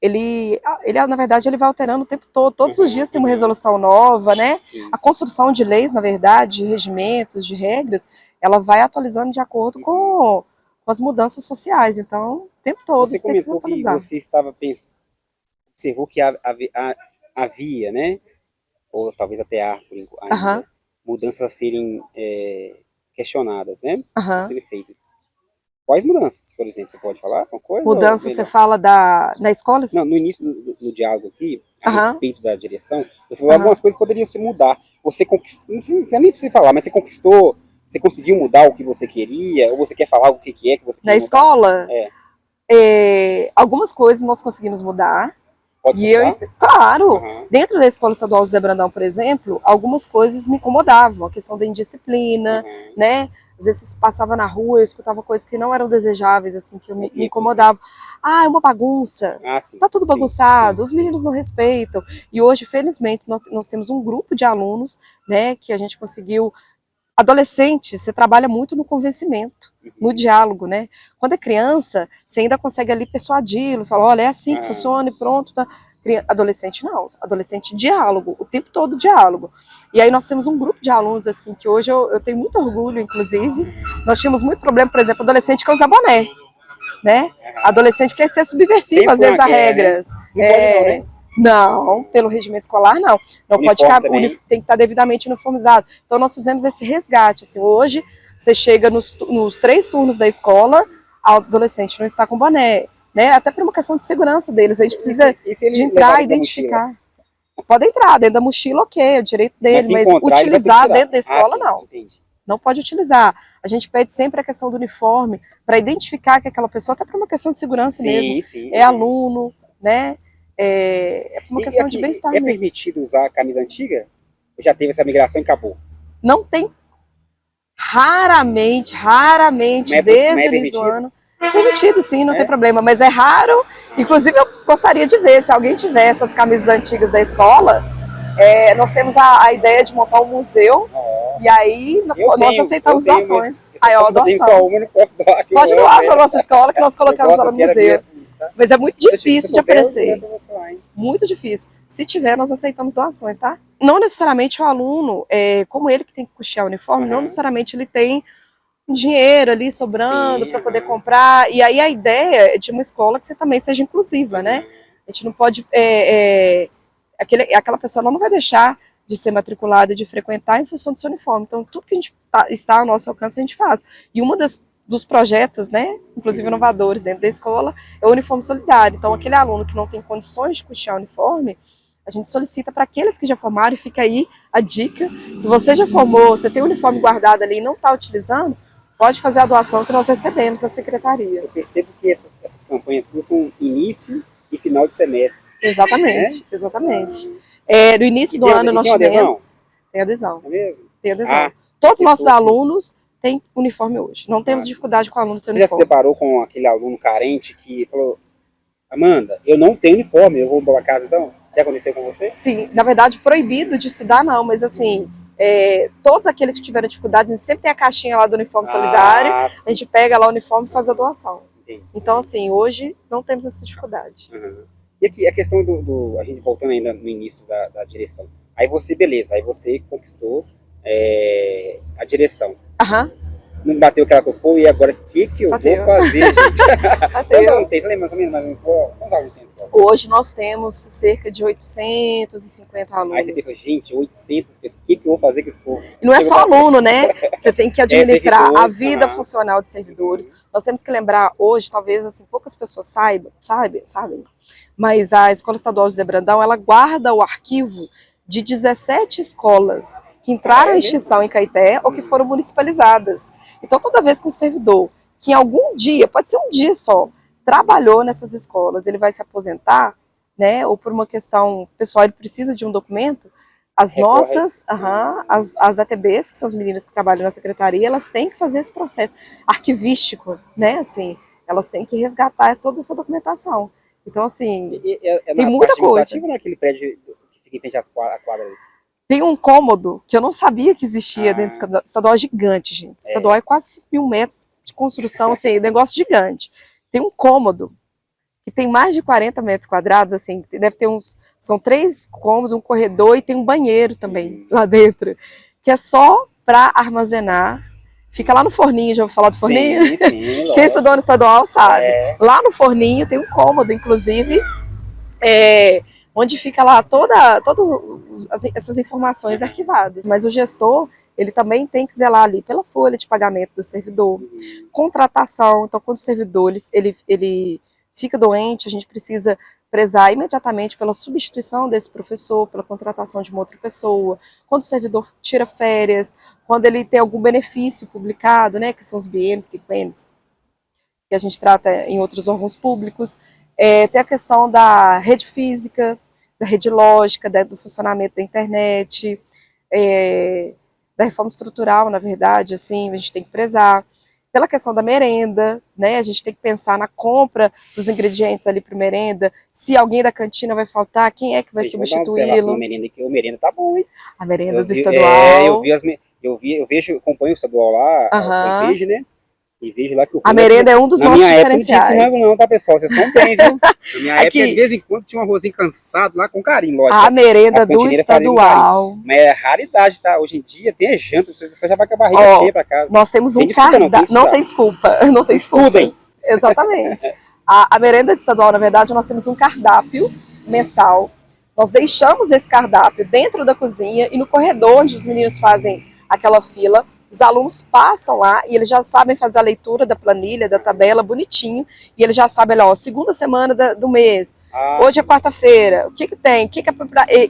B: Ele, na verdade, ele vai alterando o tempo todo. Todos os dias tem uma resolução nova, né?
A: Sim.
B: A construção de leis, na verdade, de regimentos, de regras, ela vai atualizando de acordo com as mudanças sociais. Então, o tempo todo
A: Você
B: você tem que se
A: comentou que
B: atualizar.
A: você observou que havia, né? Ou talvez até há ainda,
B: Aham,
A: mudanças a serem questionadas, né? A
B: aham.
A: serem feitas. Quais mudanças, por exemplo? Você pode falar alguma coisa? Ou
B: Mudança, você
A: melhor?
B: fala na escola?
A: Não, no início do diálogo aqui, a
B: Aham,
A: respeito da direção, você falou algumas
B: aham.
A: coisas que poderiam se mudar. Você conquistou, não precisa nem precisa falar, mas você conquistou, você conseguiu mudar o que você queria, ou você quer falar o que é que você
B: Na
A: queria mudar?
B: escola, algumas coisas nós conseguimos mudar.
A: Pode
B: E eu,
A: contar?
B: claro,
A: Aham.
B: dentro da Escola Estadual José Brandão, por exemplo, algumas coisas me incomodavam, a questão da indisciplina,
A: Uhum.
B: né? Às vezes passava na rua, eu escutava coisas que não eram desejáveis, assim, que me
A: Ok.
B: incomodavam. Ah, é uma bagunça,
A: Sim.
B: tá tudo
A: Sim,
B: bagunçado, os
A: sim.
B: meninos não respeitam. E hoje, felizmente, nós temos um grupo de alunos, né, que a gente conseguiu. Adolescente, você trabalha muito no convencimento, no diálogo, né? Quando é criança, você ainda consegue ali persuadi-lo, falar, olha, é assim que funciona e pronto, tá? Adolescente não, adolescente diálogo, o tempo todo diálogo. E aí nós temos um grupo de alunos, assim, que hoje eu tenho muito orgulho, inclusive. Nós tínhamos muito problema, por exemplo, adolescente que usa boné, né? Adolescente que quer ser subversivo,
A: Sempre
B: às vezes,
A: uma
B: a
A: guerra, né?
B: regras.
A: Não pode não, né?
B: Não, pelo regimento escolar, não. Não pode
A: Uniforme também.
B: tem que estar devidamente uniformizado. Então, nós fizemos esse resgate. Assim, hoje, você chega nos 3 turnos da escola, o adolescente não está com boné. Né? Até por uma questão de segurança deles. A gente precisa
A: E se ele
B: de
A: levar
B: entrar e
A: dentro da mochila?
B: identificar. Pode entrar dentro da mochila, ok, é o direito
A: Mas
B: dele,
A: se
B: mas
A: encontrar, ele vai ter que
B: utilizar
A: tirar.
B: dentro da escola,
A: Sim,
B: não.
A: entendi.
B: Não pode utilizar. A gente pede sempre a questão do uniforme para identificar que aquela pessoa, até por uma questão de segurança mesmo,
A: Sim.
B: é aluno, né? É por uma questão de
A: Aqui,
B: bem-estar
A: é
B: mesmo.
A: permitido usar a camisa antiga? Ou já teve essa migração e acabou?
B: Não tem, raramente,
A: Mas é
B: desde o início do
A: permitido?
B: ano, Permitido, sim, não
A: É?
B: tem problema, mas é raro. Inclusive, eu gostaria de ver, se alguém tiver essas camisas antigas da escola, nós temos a ideia de montar um museu,
A: Ó,
B: e aí nós
A: eu
B: aceitamos
A: tenho, mas
B: doações. Aí, ó,
A: como eu tenho só
B: doação.
A: uma, eu não posso doar que eu
B: Pode
A: amo
B: doar para a
A: ela.
B: nossa escola, que nós
A: Eu
B: colocamos
A: gosto,
B: ela
A: eu
B: no
A: quero a minha
B: museu.
A: aqui, tá?
B: Mas é muito
A: Se
B: difícil de
A: souber, eu levo
B: aparecer.
A: pra você lá, hein?
B: Muito difícil. Se tiver, nós aceitamos doações, tá? Não necessariamente o aluno, como ele que tem que custear o uniforme, não necessariamente ele tem dinheiro ali sobrando para poder comprar. E aí a ideia é de uma escola que você também seja inclusiva, né? A gente não pode. Aquela pessoa ela não vai deixar de ser matriculada e de frequentar em função do seu uniforme. Então, tudo que a gente está ao nosso alcance, a gente faz. E uma dos projetos, né, inclusive inovadores dentro da escola, é o uniforme solidário. Então, aquele aluno que não tem condições de custear o uniforme, a gente solicita para aqueles que já formaram, e fica aí a dica. Se você já formou, você tem o uniforme guardado ali e não está utilizando, pode fazer a doação que nós recebemos da secretaria.
A: Eu percebo que essas campanhas suas são início e final de semestre.
B: Exatamente, exatamente. No início do ano nós
A: Tem uma adesão?
B: tivemos. Tem adesão.
A: É mesmo?
B: Tem adesão.
A: Ah,
B: Todos os nossos alunos têm uniforme hoje. Não temos dificuldade com o aluno sem
A: você já se
B: uniforme.
A: deparou com aquele aluno carente que falou: Amanda, eu não tenho uniforme, eu vou para casa então? Já aconteceu com você?
B: Sim, na verdade, proibido de estudar, não, mas assim, todos aqueles que tiveram dificuldade, a gente sempre tem a caixinha lá do uniforme solidário, a gente pega lá o uniforme e faz a doação.
A: Entendi.
B: Então, assim, hoje não temos essa dificuldade.
A: E aqui, a questão a gente voltando ainda no início da direção. Aí você, beleza, aí você conquistou a direção.
B: Aham.
A: Não bateu aquela cocô, e agora o que eu vou fazer, gente?
B: Bateu.
A: Não sei, você lembra mais ou menos, mas quantos alunos tem na escola?
B: Hoje nós temos cerca de 850 alunos.
A: Aí você pensa, gente, 800 pessoas, o que eu vou fazer com esse povo?
B: E não é só aluno, né? Você tem que administrar a vida funcional de servidores. Nós temos que lembrar hoje, talvez assim, poucas pessoas sabem, mas a Escola Estadual José Brandão, ela guarda o arquivo de 17 escolas que entraram em extinção em Caeté ou que foram municipalizadas. Então, toda vez que um servidor, que em algum dia, pode ser um dia só, trabalhou nessas escolas, ele vai se aposentar, né? Ou por uma questão pessoal, ele precisa de um documento, as nossas, as ATBs, que são as meninas que trabalham na secretaria, elas têm que fazer esse processo arquivístico, né? Assim, elas têm que resgatar toda essa documentação. Então, assim, tem muita coisa.
A: Ou naquele prédio que fica em frente à quadra ali?
B: Tem um cômodo que eu não sabia que existia dentro do estadual, gigante, gente. Estadual é quase 5.000 metros de construção, assim, negócio gigante. Tem um cômodo que tem mais de 40 metros quadrados, assim, deve ter são 3 cômodos, um corredor e tem um banheiro também lá dentro, que é só para armazenar. Fica lá no forninho, já ouviu falar do forninho?
A: Sim,
B: Quem estudou no estadual sabe. Lá no forninho tem um cômodo, inclusive, onde fica lá todas essas informações arquivadas. Mas o gestor, ele também tem que zelar ali pela folha de pagamento do servidor, contratação. Então, quando o servidor ele fica doente, a gente precisa prezar imediatamente pela substituição desse professor, pela contratação de uma outra pessoa. Quando o servidor tira férias, quando ele tem algum benefício publicado, né, que são os bienes, que a gente trata em outros órgãos públicos. Tem a questão da rede física, da rede lógica, do funcionamento da internet, da reforma estrutural, na verdade, assim, a gente tem que prezar. Pela questão da merenda, né? A gente tem que pensar na compra dos ingredientes ali para merenda. Se alguém da cantina vai faltar, quem é que vai substituí-lo?
A: A merenda tá bom, hein?
B: A merenda do estadual.
A: Eu vejo, acompanho o estadual lá, eu vejo, né? E vejo lá que o
B: a merenda é um dos nossos diferenciais.
A: Na minha época não tinha esse rango não, tá, pessoal? Vocês estão bem, viu? Na minha época, de vez em quando, tinha um arrozinho cansado lá com carinho, lógico.
B: A merenda do estadual.
A: Mas é raridade, tá? Hoje em dia tem janta, você já vai com a barriga cheia pra casa.
B: Nós temos um cardápio. Não tem desculpa. Não tem desculpa.
A: Estudem.
B: Exatamente. A merenda estadual, na verdade, nós temos um cardápio mensal. Nós deixamos esse cardápio dentro da cozinha e no corredor onde os meninos fazem aquela fila. Os alunos passam lá e eles já sabem fazer a leitura da planilha, da tabela, bonitinho. E eles já sabem, ó, segunda semana do mês. Hoje é quarta-feira. O que tem?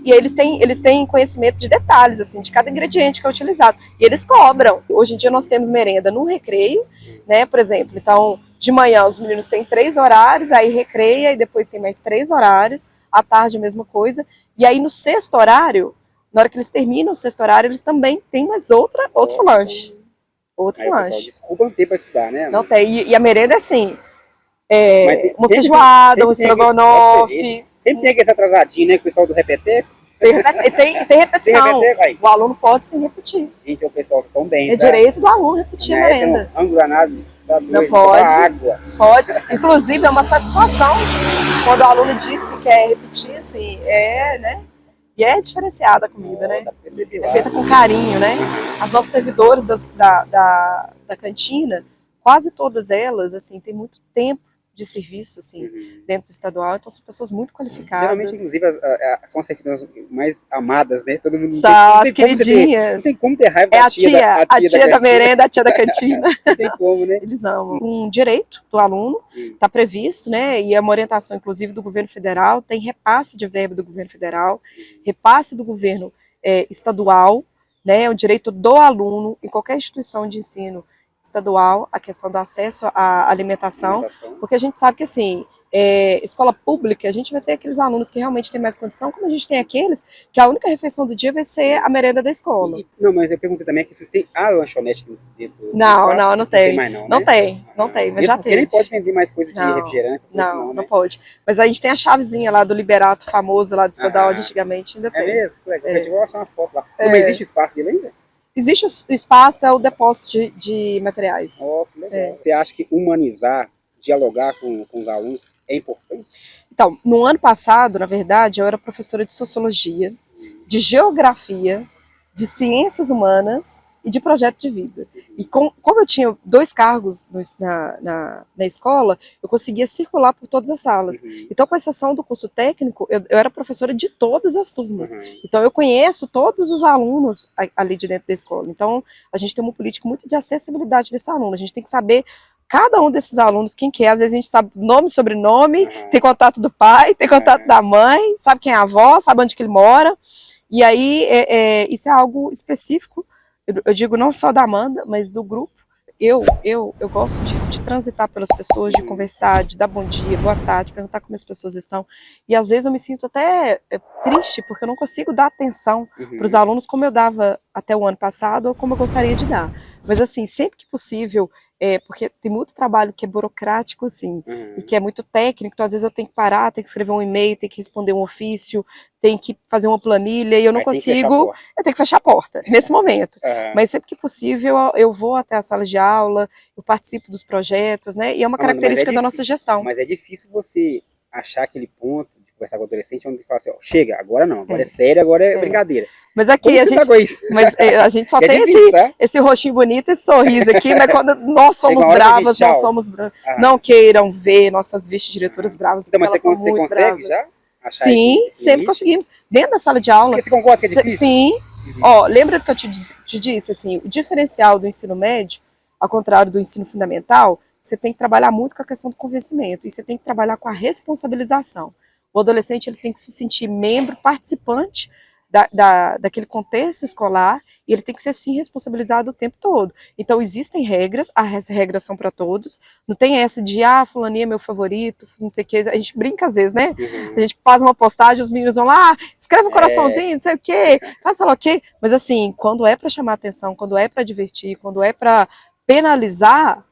B: E eles têm conhecimento de detalhes, assim, de cada ingrediente que é utilizado. E eles cobram. Hoje em dia nós temos merenda no recreio, né? Por exemplo, então, de manhã os meninos têm 3 horários, aí recreia e depois tem mais 3 horários. À tarde a mesma coisa. E aí no sexto horário, na hora que eles terminam o sexto horário, eles também têm mais outro lanche. outro
A: Aí o pessoal,
B: lanche.
A: desculpa, não tem pra estudar, né?
B: Não tem. E a merenda é assim, uma
A: Sempre
B: feijoada, um
A: sempre tem aquele,
B: estrogonofe.
A: sempre tem aquele atrasadinho, né? Que o pessoal do repeteco.
B: Tem
A: Tem
B: repetição.
A: repeteco, aí.
B: O aluno pode sim repetir.
A: Gente, o pessoal que estão bem,
B: É
A: tá?
B: direito do aluno
A: Na
B: repetir a
A: minha época,
B: merenda.
A: um rango danado, tá
B: Não
A: doido, tomar
B: pode.
A: água.
B: Pode. Inclusive, é uma satisfação quando o aluno diz que quer repetir, assim, né? E é diferenciada a comida, né?
A: Dá pra perceber
B: É
A: lá.
B: feita com carinho, né? As nossas servidoras da cantina, quase todas elas, assim, têm muito tempo de serviço, assim, dentro do estadual, então são pessoas muito qualificadas.
A: Geralmente, inclusive, são as servidoras mais amadas, né? Todo mundo
B: São
A: não
B: queridinhas.
A: tem como ter raiva
B: É
A: da
B: a tia
A: da
B: da
A: cantina.
B: merenda, a tia da cantina.
A: Não tem como, né?
B: Eles amam. Um direito do aluno está previsto, né? E é uma orientação, inclusive, do governo federal, tem repasse de verba do governo federal, repasse do governo estadual, né? É um direito do aluno em qualquer instituição de ensino estadual, a questão do acesso à alimentação, porque a gente sabe que, assim, escola pública, a gente vai ter aqueles alunos que realmente têm mais condição, como a gente tem aqueles que a única refeição do dia vai ser a merenda da escola.
A: Não, mas eu perguntei também que se tem a lanchonete dentro do
B: Não,
A: espaço,
B: não tem.
A: mais não, né?
B: Não tem, mas
A: Mesmo
B: já
A: porque nem
B: teve.
A: pode vender mais coisa de refrigerante,
B: Não
A: né?
B: pode. Mas a gente tem a chavezinha lá do Liberato famoso lá de Estadual, antigamente ainda tem.
A: É mesmo? Eu vou achar umas fotos lá. Não, mas existe espaço dele ainda?
B: Existe o espaço, é o depósito de materiais.
A: Oh, que legal. Você acha que humanizar, dialogar com os alunos é importante?
B: Então, no ano passado, na verdade, eu era professora de sociologia, de geografia, de ciências humanas e de projeto de vida. E como eu tinha 2 cargos na escola, eu conseguia circular por todas as salas. Então, com exceção do curso técnico, eu era professora de todas as turmas. Então, eu conheço todos os alunos ali de dentro da escola. Então, a gente tem uma política muito de acessibilidade desse aluno. A gente tem que saber cada um desses alunos, quem que é, às vezes a gente sabe nome, sobrenome, tem contato do pai, tem contato da mãe, sabe quem é a avó, sabe onde que ele mora, e aí isso é algo específico, eu digo não só da Amanda, mas do grupo. Eu gosto disso, de transitar pelas pessoas, de conversar, de dar bom dia, boa tarde, perguntar como as pessoas estão, e às vezes eu me sinto até triste, porque eu não consigo dar atenção para os alunos como eu dava até o ano passado, ou como eu gostaria de dar, mas assim, sempre que possível, porque tem muito trabalho que é burocrático, assim, e que é muito técnico, então às vezes eu tenho que parar, tenho que escrever um e-mail, tenho que responder um ofício, tenho que fazer uma planilha, e eu não consigo, eu tenho que fechar a porta, nesse momento. Mas sempre que possível, eu vou até a sala de aula, eu participo dos projetos, né, e é uma característica da nossa gestão.
A: Mas é difícil você achar aquele ponto de conversar com o adolescente, onde você fala assim, ó, chega, agora não, agora é sério, agora é brincadeira.
B: Mas aqui a gente só tem esse rostinho bonito, esse sorriso aqui, mas quando nós somos bravas, nós somos bravas. Não queiram ver nossas vice-diretoras bravas, porque elas são muito bravas. Já achar sim, sempre conseguimos. Dentro da sala de aula.
A: Porque você concorda que é difícil?
B: Sim. Ó, lembra do que eu te disse, assim, o diferencial do ensino médio, ao contrário do ensino fundamental, você tem que trabalhar muito com a questão do convencimento, e você tem que trabalhar com a responsabilização. O adolescente ele tem que se sentir membro, participante daquele contexto escolar, e ele tem que ser, sim, responsabilizado o tempo todo. Então, existem regras, as regras são para todos, não tem essa de, fulaninha é meu favorito, não sei o que, a gente brinca às vezes, né? A gente faz uma postagem, os meninos vão lá, escreve um coraçãozinho, não sei o que, faça lá o quê, mas assim, quando é para chamar atenção, quando é para divertir, quando é para penalizar,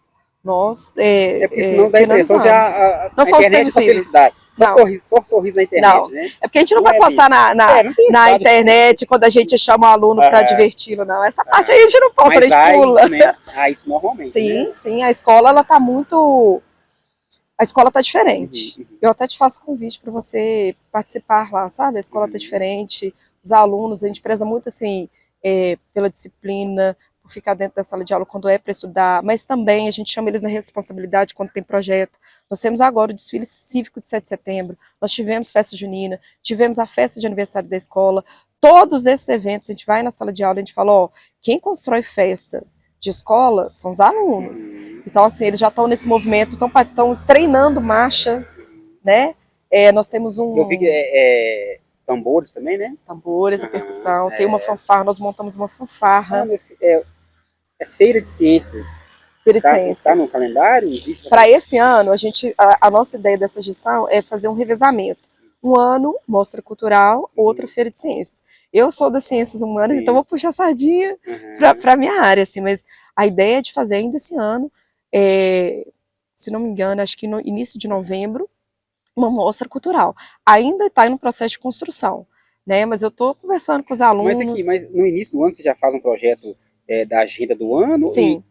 B: nós
A: porque senão dá a impressão que a internet é só felicidade. Só sorriso na internet, né?
B: É porque a gente não vai postar na internet quando a gente chama o aluno para diverti-lo, não. Essa parte aí a gente não posta, a gente pula.
A: Isso, né? Isso normalmente,
B: sim, né? Sim, a escola ela tá muito... A escola tá diferente. Eu até te faço convite para você participar lá, sabe? A escola tá diferente, os alunos, a gente preza muito, assim, pela disciplina, por ficar dentro da sala de aula quando é para estudar, mas também a gente chama eles na responsabilidade quando tem projeto. Nós temos agora o desfile cívico de 7 de setembro, nós tivemos festa junina, tivemos a festa de aniversário da escola, todos esses eventos, a gente vai na sala de aula e a gente fala, ó, quem constrói festa de escola são os alunos. Então, assim, eles já estão nesse movimento, estão treinando marcha, né? Nós temos um...
A: Eu vi que tambores também, né?
B: Tambores, a percussão, tem uma fanfarra, nós montamos uma fanfarra.
A: É Feira de Ciências.
B: Feira de Ciências.
A: Está no calendário?
B: Para esse ano, a nossa ideia dessa gestão é fazer um revezamento. Um ano, mostra cultural, outro Feira de Ciências. Eu sou das ciências humanas, então vou puxar a sardinha para a minha área, assim, mas A ideia é de fazer ainda esse ano, se não me engano, acho que no início de novembro, uma mostra cultural. Ainda está no processo de construção, né? Mas eu estou conversando com os alunos.
A: Mas no início do ano você já faz um projeto da agenda do ano e
B: Sim.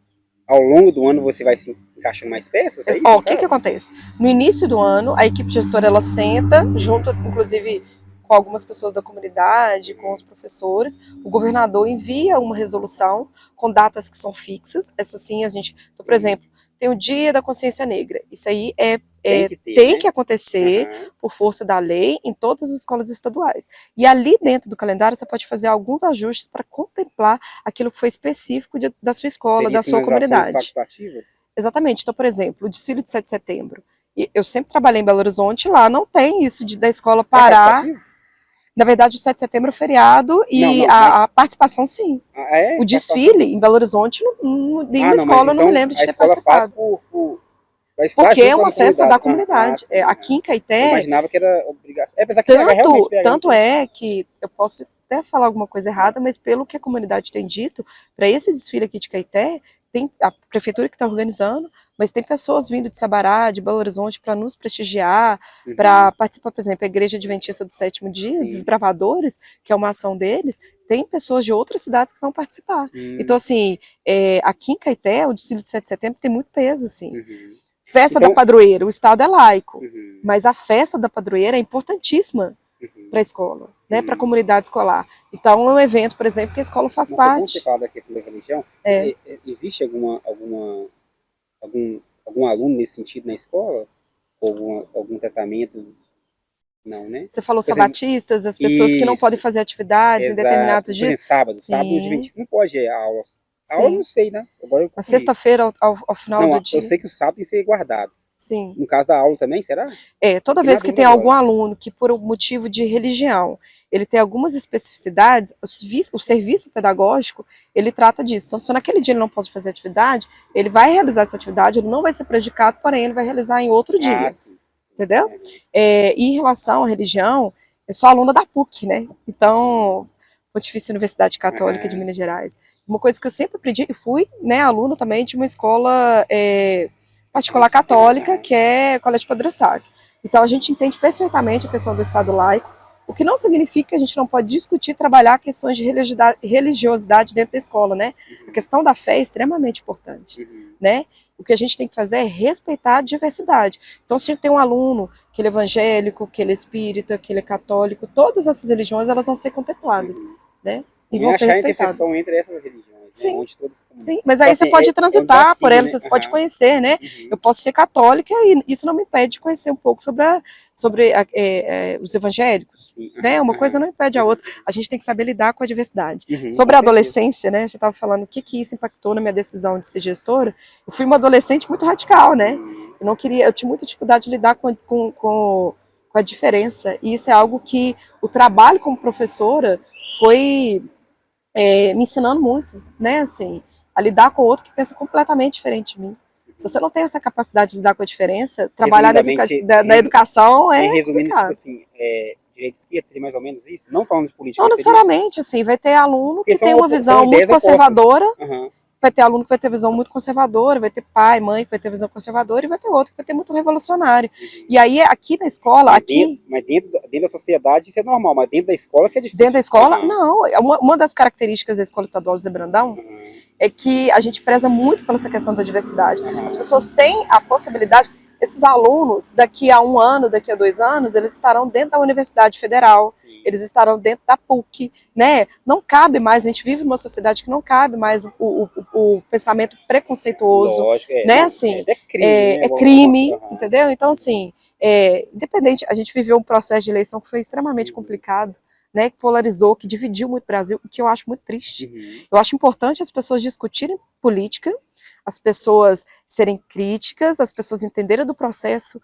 A: ao longo do ano você vai se encaixando mais peças, é isso
B: Ó,
A: no
B: o que
A: caso?
B: acontece? No início do ano, a equipe gestora ela senta, junto, inclusive, com algumas pessoas da comunidade, com os professores. O governador envia uma resolução com datas que são fixas. Essa sim, a gente. Então, por exemplo, tem o Dia da Consciência Negra. Isso aí
A: Tem que ter,
B: tem
A: né?
B: que acontecer
A: Aham.
B: por força da lei em todas as escolas estaduais. E ali dentro do calendário você pode fazer alguns ajustes para contemplar aquilo que foi específico da sua escola,
A: Seria
B: da sua
A: sinalizações
B: comunidade.
A: facultativas?
B: Exatamente. Então, por exemplo, o desfile de 7 de setembro. E eu sempre trabalhei em Belo Horizonte, lá não tem isso da escola
A: É
B: parar.
A: facultativo?
B: Na verdade, o 7 de setembro é feriado
A: Não,
B: e
A: não, mas.
B: a participação, sim.
A: É?
B: O
A: Participação?
B: desfile em Belo Horizonte,
A: Ah,
B: nenhuma
A: não, mas
B: escola eu não me
A: então
B: lembro de
A: a
B: ter
A: escola faz
B: participado.
A: para estar
B: Porque é
A: junto com
B: uma
A: a
B: festa da
A: comunidade.
B: comunidade.
A: Sim.
B: Aqui em
A: Eu
B: Caeté,
A: imaginava que era obrigatório. Apesar que BH realmente, BH não
B: tanto
A: tem.
B: é que eu posso até falar alguma coisa errada, mas pelo que a comunidade tem dito, para esse desfile aqui de Caeté, tem a prefeitura que está organizando, mas tem pessoas vindo de Sabará, de Belo Horizonte, para nos prestigiar, para participar, por exemplo, a Igreja Adventista do Sétimo Dia,
A: Sim.
B: Desbravadores, que é uma ação deles, tem pessoas de outras cidades que vão participar. Então, assim, aqui em Caeté, o desfile de 7 de setembro tem muito peso, assim. Festa da
A: Então,
B: padroeira, o Estado é laico,
A: uhum,
B: mas a festa da padroeira é importantíssima para a escola, né, para a comunidade escolar. Então, é um evento, por exemplo, que a escola faz
A: Não, foi bom você
B: parte.
A: falar da questão da religião.
B: É.
A: Existe algum aluno nesse sentido na escola? Ou algum tratamento? Não, né?
B: Você falou
A: Por exemplo,
B: sabatistas, as pessoas que não podem
A: isso,
B: fazer atividades em
A: exato.
B: determinados
A: Por
B: dias.
A: exemplo, sábado. Sábado o
B: Sim,
A: Adventista não pode ir a aula. A aula eu não
B: sim.
A: sei, né? Agora eu
B: Na
A: confundi.
B: sexta-feira, ao final do
A: Não, eu
B: dia.
A: sei que o sábado tem que ser guardado.
B: Sim.
A: No caso da aula também, será?
B: Toda
A: Fiquei na
B: vez que
A: dúvida
B: tem algum
A: agora.
B: aluno que, por um motivo de religião, ele tem algumas especificidades, o serviço pedagógico, ele trata disso. Então, se naquele dia ele não pode fazer atividade, ele vai realizar essa atividade, ele não vai ser prejudicado, porém ele vai realizar em outro
A: Ah,
B: dia.
A: sim.
B: Entendeu?
A: Uhum.
B: E em relação à religião, eu sou aluna da PUC, né? Então, Pontifícia Universidade Católica de
A: Uhum.
B: Minas Gerais. Uma coisa que eu sempre pedi, e fui, né, aluna também de uma escola particular católica, que é o Colégio Padre Eustáquio. Então, a gente entende perfeitamente a questão do Estado laico, o que não significa que a gente não pode discutir, trabalhar questões de religiosidade dentro da escola, né? A questão da fé é extremamente importante, né? O que a gente tem que fazer é respeitar a diversidade. Então, se tem um aluno que ele é evangélico, que ele é espírita, que ele é católico, todas essas religiões elas vão ser contempladas, né? E
A: E
B: vão ser
A: achar a interseção
B: respeitadas.
A: entre essas religiões, né?
B: Sim,
A: Onde todas se comunicam.
B: sim. Mas
A: Então,
B: aí você
A: assim,
B: pode
A: é um
B: transitar por
A: desafio,
B: elas,
A: né?
B: você pode conhecer, né? Eu posso ser católica e isso não me impede de conhecer um pouco sobre os evangélicos,
A: Sim.
B: né? Uma coisa não impede a outra. A gente tem que saber lidar com a diversidade.
A: Com
B: Sobre a
A: certeza.
B: adolescência, né? Você estava falando o que isso impactou na minha decisão de ser gestora. Eu fui uma adolescente muito radical, né? Eu não queria, eu tinha muita dificuldade de lidar com a diferença. E isso é algo que o trabalho como professora foi me ensinando muito, né? Assim, a lidar com outro que pensa completamente diferente de mim. Se você não tem essa capacidade de lidar com a diferença, trabalhar
A: Resumidamente,
B: na educação é
A: resumindo, tipo
B: complicado.
A: assim, direita e esquerda, seria mais ou menos isso? Não falando de política,
B: Não
A: mas seria.
B: necessariamente, assim, vai ter aluno
A: Porque
B: que tem uma
A: são
B: visão muito
A: ideias opostas.
B: conservadora,
A: Uhum.
B: vai ter aluno que vai ter visão muito conservadora, vai ter pai, mãe que vai ter visão conservadora e vai ter outro que vai ter muito revolucionário. E aí, aqui na escola,
A: Mas dentro da sociedade isso é normal, mas dentro da escola que é
B: dentro da
A: difícil.
B: escola, não. Uma das características da Escola Estadual José Brandão é que a gente preza muito pela essa questão da diversidade. As pessoas têm a possibilidade, esses alunos, daqui a 1 ano, daqui a 2 anos, eles estarão dentro da Universidade Federal, eles estarão dentro da PUC, né? Não cabe mais, a gente vive numa sociedade que não cabe mais o pensamento preconceituoso,
A: Lógico,
B: né?
A: não,
B: Assim,
A: é crime, né?
B: é crime, entendeu? Então, assim, independente, a gente viveu um processo de eleição que foi extremamente complicado, né, que polarizou, que dividiu muito o Brasil, o que eu acho muito triste. Eu acho importante as pessoas discutirem política, as pessoas serem críticas, as pessoas entenderem do processo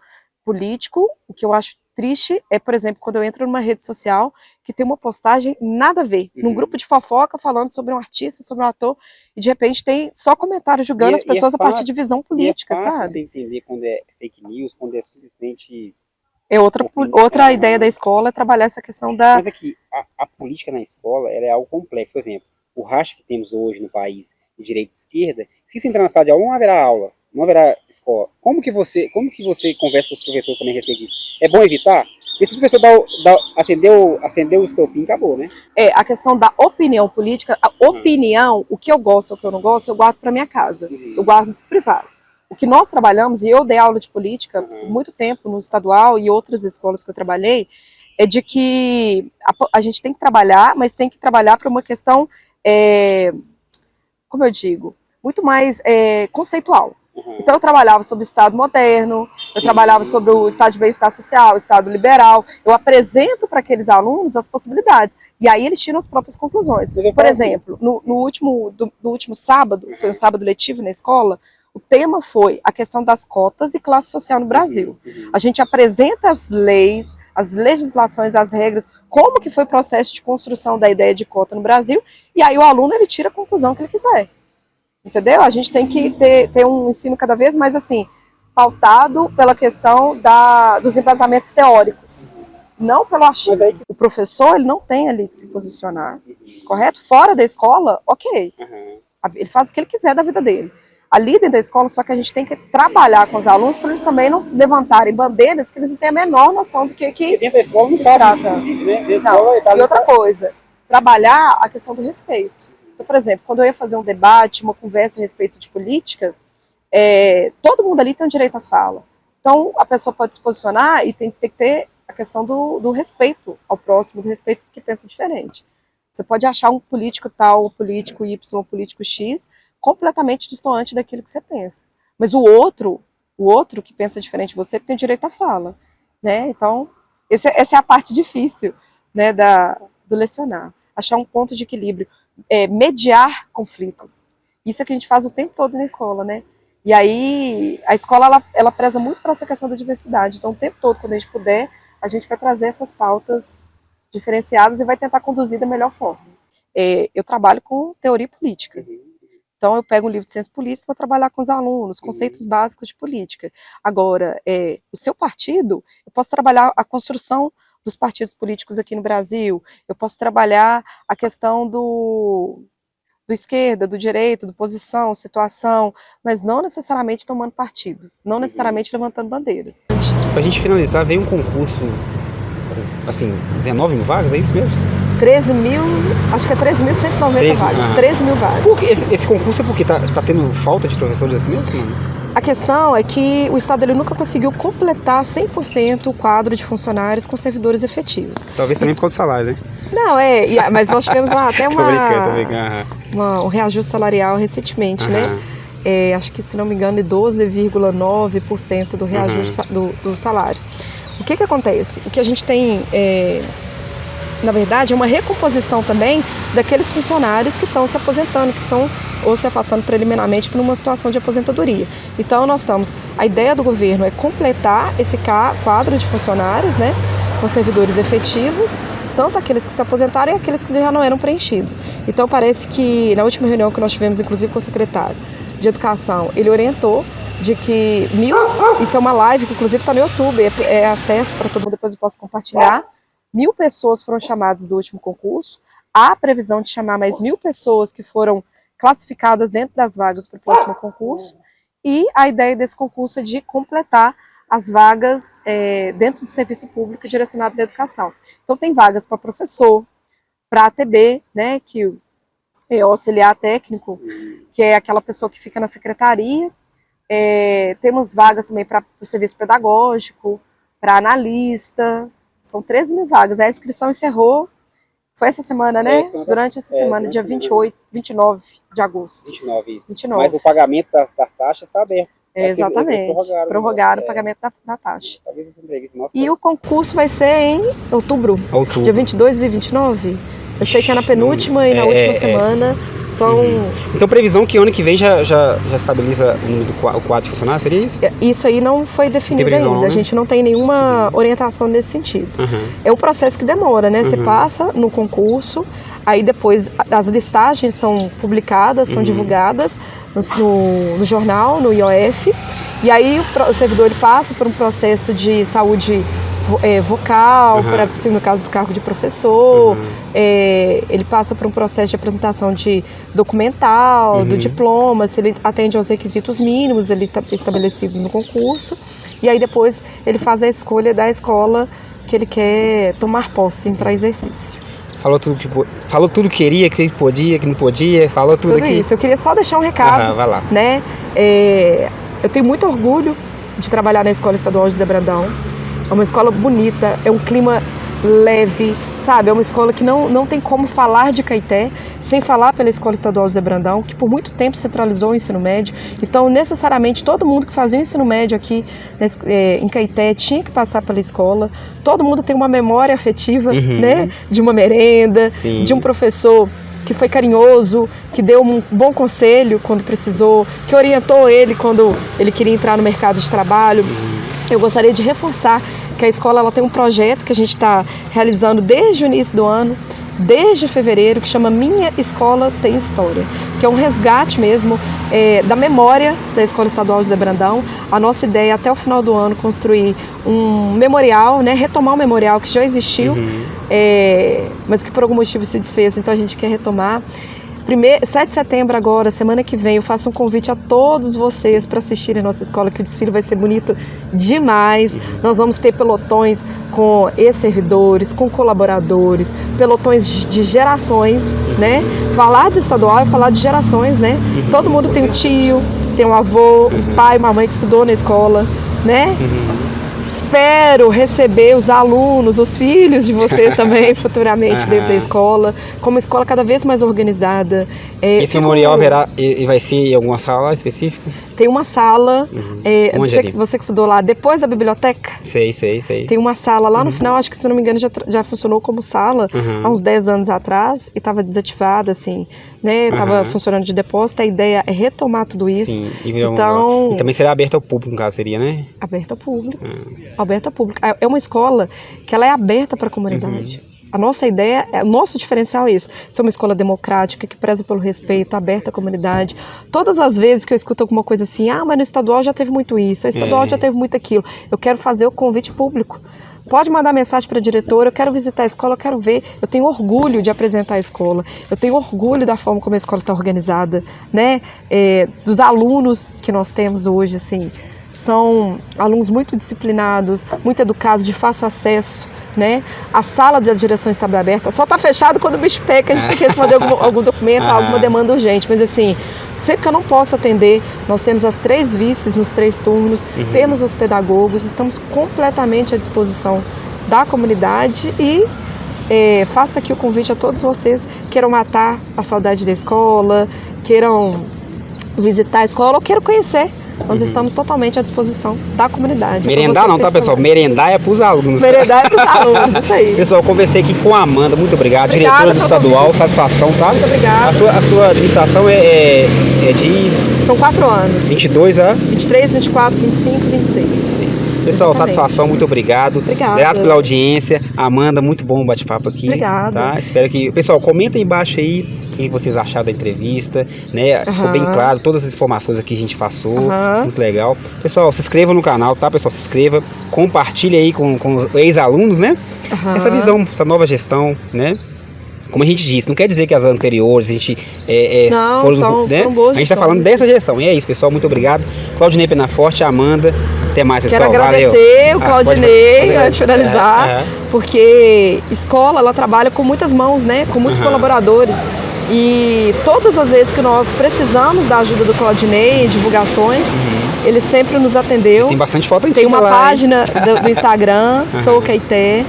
B: político. O que eu acho triste é, por exemplo, quando eu entro numa rede social que tem uma postagem nada a ver, num grupo de fofoca falando sobre um artista, sobre um ator, e de repente tem só comentário julgando as pessoas a partir de visão política,
A: fácil você
B: sabe?
A: entender quando é fake news, quando é simplesmente
B: É outra ideia da escola é trabalhar essa questão da.
A: Mas aqui, a política na escola ela é algo complexo. Por exemplo, o racha que temos hoje no país direita e esquerda, se você entrar na sala de aula, não haverá aula, não haverá escola. Como que você conversa com os professores também a respeito disso? É bom evitar? Porque se o professor acendeu o estopim, acabou, né?
B: A questão da opinião política, a opinião, o que eu gosto, o que eu não gosto, eu guardo para minha casa, eu guardo privado. O que nós trabalhamos, e eu dei aula de política por muito tempo no estadual e outras escolas que eu trabalhei, é de que a gente tem que trabalhar, mas tem que trabalhar para uma questão, como eu digo, muito mais conceitual. Então eu trabalhava sobre o Estado moderno, eu trabalhava sobre o Estado de bem-estar social, o Estado liberal, eu apresento para aqueles alunos as possibilidades, e aí eles tiram as próprias conclusões. Por exemplo, no último sábado, foi um sábado letivo na escola, o tema foi a questão das cotas e classe social no Brasil. A gente apresenta as leis, as legislações, as regras, como que foi o processo de construção da ideia de cota no Brasil, e aí o aluno ele tira a conclusão que ele quiser. Entendeu? A gente tem que ter um ensino cada vez mais assim, pautado pela questão dos embasamentos teóricos, não pelo achismo. Aí, o professor ele não tem ali que se posicionar, correto? Fora da escola, ok. Ele faz o que ele quiser da vida dele. Ali dentro da escola, só que a gente tem que trabalhar com os alunos para eles também não levantarem bandeiras que eles não têm a menor noção do que dentro da escola não se trata. Não. E outra coisa, trabalhar a questão do respeito. Então, por exemplo, quando eu ia fazer um debate, uma conversa a respeito de política, todo mundo ali tem um direito à fala. Então, a pessoa pode se posicionar e tem que ter a questão do respeito ao próximo, do respeito do que pensa diferente. Você pode achar um político tal, um político Y, um político X, completamente distante daquilo que você pensa. Mas o outro que pensa diferente de você, tem direito à fala. Né? Então, essa é a parte difícil, né, do lecionar. Achar um ponto de equilíbrio. Mediar conflitos. Isso é que a gente faz o tempo todo na escola, né? E aí, a escola, ela preza muito para essa questão da diversidade. Então, o tempo todo, quando a gente puder, a gente vai trazer essas pautas diferenciadas e vai tentar conduzir da melhor forma. Eu trabalho com teoria política. Então, eu pego um livro de ciência política para trabalhar com os alunos, conceitos básicos de política. Agora, o seu partido, eu posso trabalhar a construção dos partidos políticos aqui no Brasil, eu posso trabalhar a questão do esquerda, do direito, do posição, situação, mas não necessariamente tomando partido, não necessariamente levantando bandeiras.
A: Para a gente finalizar, veio um concurso, assim, 19 mil vagas, é isso mesmo?
B: 13 mil, acho que é 13.190 vagas, 13 mil vagas.
A: Esse concurso é porque tá tendo falta de professores assim mesmo?
B: A questão é que o Estado ele nunca conseguiu completar 100% o quadro de funcionários com servidores efetivos.
A: Talvez também por causa do salário, né?
B: Não, mas nós tivemos até
A: tô brincando.
B: Um reajuste salarial recentemente, né? Acho que, se não me engano, é 12,9% do reajuste do salário. O que acontece? O que a gente tem, na verdade, é uma recomposição também daqueles funcionários que estão se aposentando, que estão ou se afastando preliminarmente por uma situação de aposentadoria. Então, a ideia do governo é completar esse quadro de funcionários, né, com servidores efetivos, tanto aqueles que se aposentaram e aqueles que já não eram preenchidos. Então, parece que, na última reunião que nós tivemos, inclusive com o secretário de Educação, ele orientou de que isso é uma live que inclusive está no YouTube, é acesso para todo mundo, depois eu posso compartilhar. 1.000 pessoas foram chamadas do último concurso, há previsão de chamar mais 1.000 pessoas que foram classificadas dentro das vagas para o próximo concurso, e a ideia desse concurso é de completar as vagas dentro do serviço público direcionado à educação. Então tem vagas para professor, para ATB, né, que é o auxiliar técnico, que é aquela pessoa que fica na secretaria. Temos vagas também para o serviço pedagógico, para analista, são 13 mil vagas. A inscrição encerrou, foi essa semana, né? Durante essa semana, dia 29 de agosto. 29.
A: Mas o pagamento das taxas está aberto.
B: Exatamente, prorrogaram o pagamento da taxa. E o concurso vai ser em outubro. Dia 22 e 29. Eu sei que é na penúltima e na última semana.
A: Então, previsão que ano que vem já estabiliza o quadro de funcionários, seria isso?
B: Isso aí não foi definido ainda, né? A gente não tem nenhuma orientação nesse sentido. É um processo que demora, né? Você passa no concurso, aí depois as listagens são publicadas, são divulgadas no jornal, no IOF, e aí o servidor ele passa por um processo de saúde vocal,
A: Aham.
B: para, no caso do cargo de professor,
A: Uhum.
B: ele passa por um processo de apresentação de documental, do
A: Uhum.
B: diploma, se ele atende aos requisitos mínimos estabelecidos no concurso, e aí depois ele faz a escolha da escola que ele quer tomar posse para exercício.
A: Falou tudo que queria, que podia, que não podia, falou tudo aqui.
B: Isso. Eu queria só deixar um recado,
A: Vai lá.
B: né? Eu tenho muito orgulho de trabalhar na Escola Estadual José Brandão. É uma escola bonita, é um clima leve, sabe? É uma escola que não tem como falar de Caeté sem falar pela Escola Estadual José Brandão, que por muito tempo centralizou o ensino médio. Então, necessariamente, todo mundo que fazia o ensino médio aqui em Caeté tinha que passar pela escola. Todo mundo tem uma memória afetiva, né? De uma merenda,
A: Sim.
B: de um professor que foi carinhoso, que deu um bom conselho quando precisou, que orientou ele quando ele queria entrar no mercado de trabalho. Eu gostaria de reforçar que a escola ela tem um projeto que a gente está realizando desde o início do ano, desde fevereiro, que chama Minha Escola Tem História, que é um resgate mesmo da memória da Escola Estadual José Brandão. A nossa ideia é, até o final do ano, construir um memorial, né, retomar um memorial que já existiu, mas que por algum motivo se desfez, então a gente quer retomar. 7 de setembro agora, semana que vem, eu faço um convite a todos vocês para assistirem a nossa escola, que o desfile vai ser bonito demais. Nós vamos ter pelotões com ex-servidores, com colaboradores, pelotões de gerações, né? Falar de estadual é falar de gerações, né? Todo mundo tem um tio, tem um avô, um pai, uma mãe que estudou na escola, né? Espero receber os alunos, os filhos de vocês também futuramente dentro da escola, como uma escola cada vez mais organizada.
A: Esse memorial vai ser em alguma sala específica?
B: Tem uma sala,
A: Onde
B: você que estudou lá, depois da biblioteca.
A: Sei.
B: Tem uma sala lá no final, acho que, se não me engano, já funcionou como sala há uns 10 anos atrás e estava desativada, assim, né? Estava funcionando de depósito. A ideia é retomar tudo isso.
A: Sim,
B: então,
A: e também seria aberta ao público, no caso, seria, né?
B: Aberta ao público. Aberta ao público. É uma escola que ela é aberta para a comunidade. A nossa ideia, o nosso diferencial é esse. Ser uma escola democrática, que preza pelo respeito, aberta à comunidade. Todas as vezes que eu escuto alguma coisa assim, mas no estadual já teve muito isso, o estadual já teve muito aquilo, eu quero fazer o convite público. Pode mandar mensagem para a diretora, eu quero visitar a escola, eu quero ver. Eu tenho orgulho de apresentar a escola, eu tenho orgulho da forma como a escola está organizada, né? Dos alunos que nós temos hoje, assim. São alunos muito disciplinados, muito educados, de fácil acesso, né? A sala da direção está aberta, só está fechado quando o bicho pega, a gente tem que responder algum documento, alguma demanda urgente, mas assim, sempre que eu não posso atender, nós temos as 3 vices nos 3 turnos, temos os pedagogos, estamos completamente à disposição da comunidade e faço aqui o convite a todos vocês que queiram matar a saudade da escola, queiram visitar a escola ou queiram conhecer. Nós estamos totalmente à disposição da comunidade.
A: Merendar não, tá, pessoal? Merendar é para os alunos.
B: Merendar é para os alunos, isso aí.
A: Pessoal, eu conversei aqui com a Amanda, muito obrigado. Diretora do estadual, satisfação, tá?
B: Muito obrigada.
A: A sua administração é de...
B: São 4 anos.
A: 22 a...
B: 23, 24, 25, 26.
A: Pessoal, satisfação, muito obrigado.
B: Obrigada.
A: Grato pela audiência. Amanda, muito bom o bate-papo aqui.
B: Obrigada.
A: Tá? Espero que... Pessoal, comenta aí embaixo aí o que vocês acharam da entrevista, né? Ficou bem claro, todas as informações aqui a gente passou. Muito legal. Pessoal, se inscreva no canal, tá, pessoal? Se inscreva. Compartilhe aí com os ex-alunos, né? Essa visão, essa nova gestão, né? Como a gente disse, não quer dizer que as anteriores a gente
B: são boas.
A: A gente está falando dessa gestão. E é isso, pessoal. Muito obrigado. Claudinei Penaforte, Amanda. Até mais, pessoal.
B: Quero agradecer o Claudinei, antes de finalizar, porque escola, ela trabalha com muitas mãos, né? Com muitos colaboradores. E todas as vezes que nós precisamos da ajuda do Claudinei em divulgações, ele sempre nos atendeu.
A: Tem bastante foto antiga.
B: Tem uma
A: lá,
B: página do Instagram, Sou Caeté,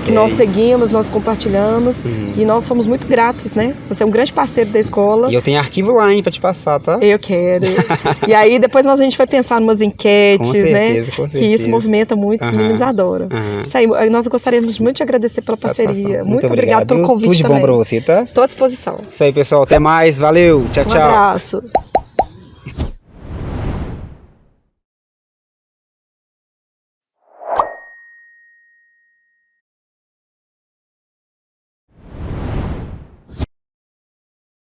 B: que nós seguimos, nós compartilhamos e nós somos muito gratos, né? Você é um grande parceiro da escola.
A: E eu tenho arquivo lá, hein, pra te passar, tá?
B: Eu quero. E aí depois a gente vai pensar em umas enquetes,
A: com certeza,
B: né?
A: Com certeza.
B: Que isso movimenta muito, os meninos adoram. Isso aí, nós gostaríamos muito de agradecer pela parceria. Muito obrigado pelo convite.
A: Tudo de bom pra você, tá?
B: Estou à disposição.
A: Isso aí, pessoal. Até mais. Valeu. Tchau, tchau.
B: Um abraço.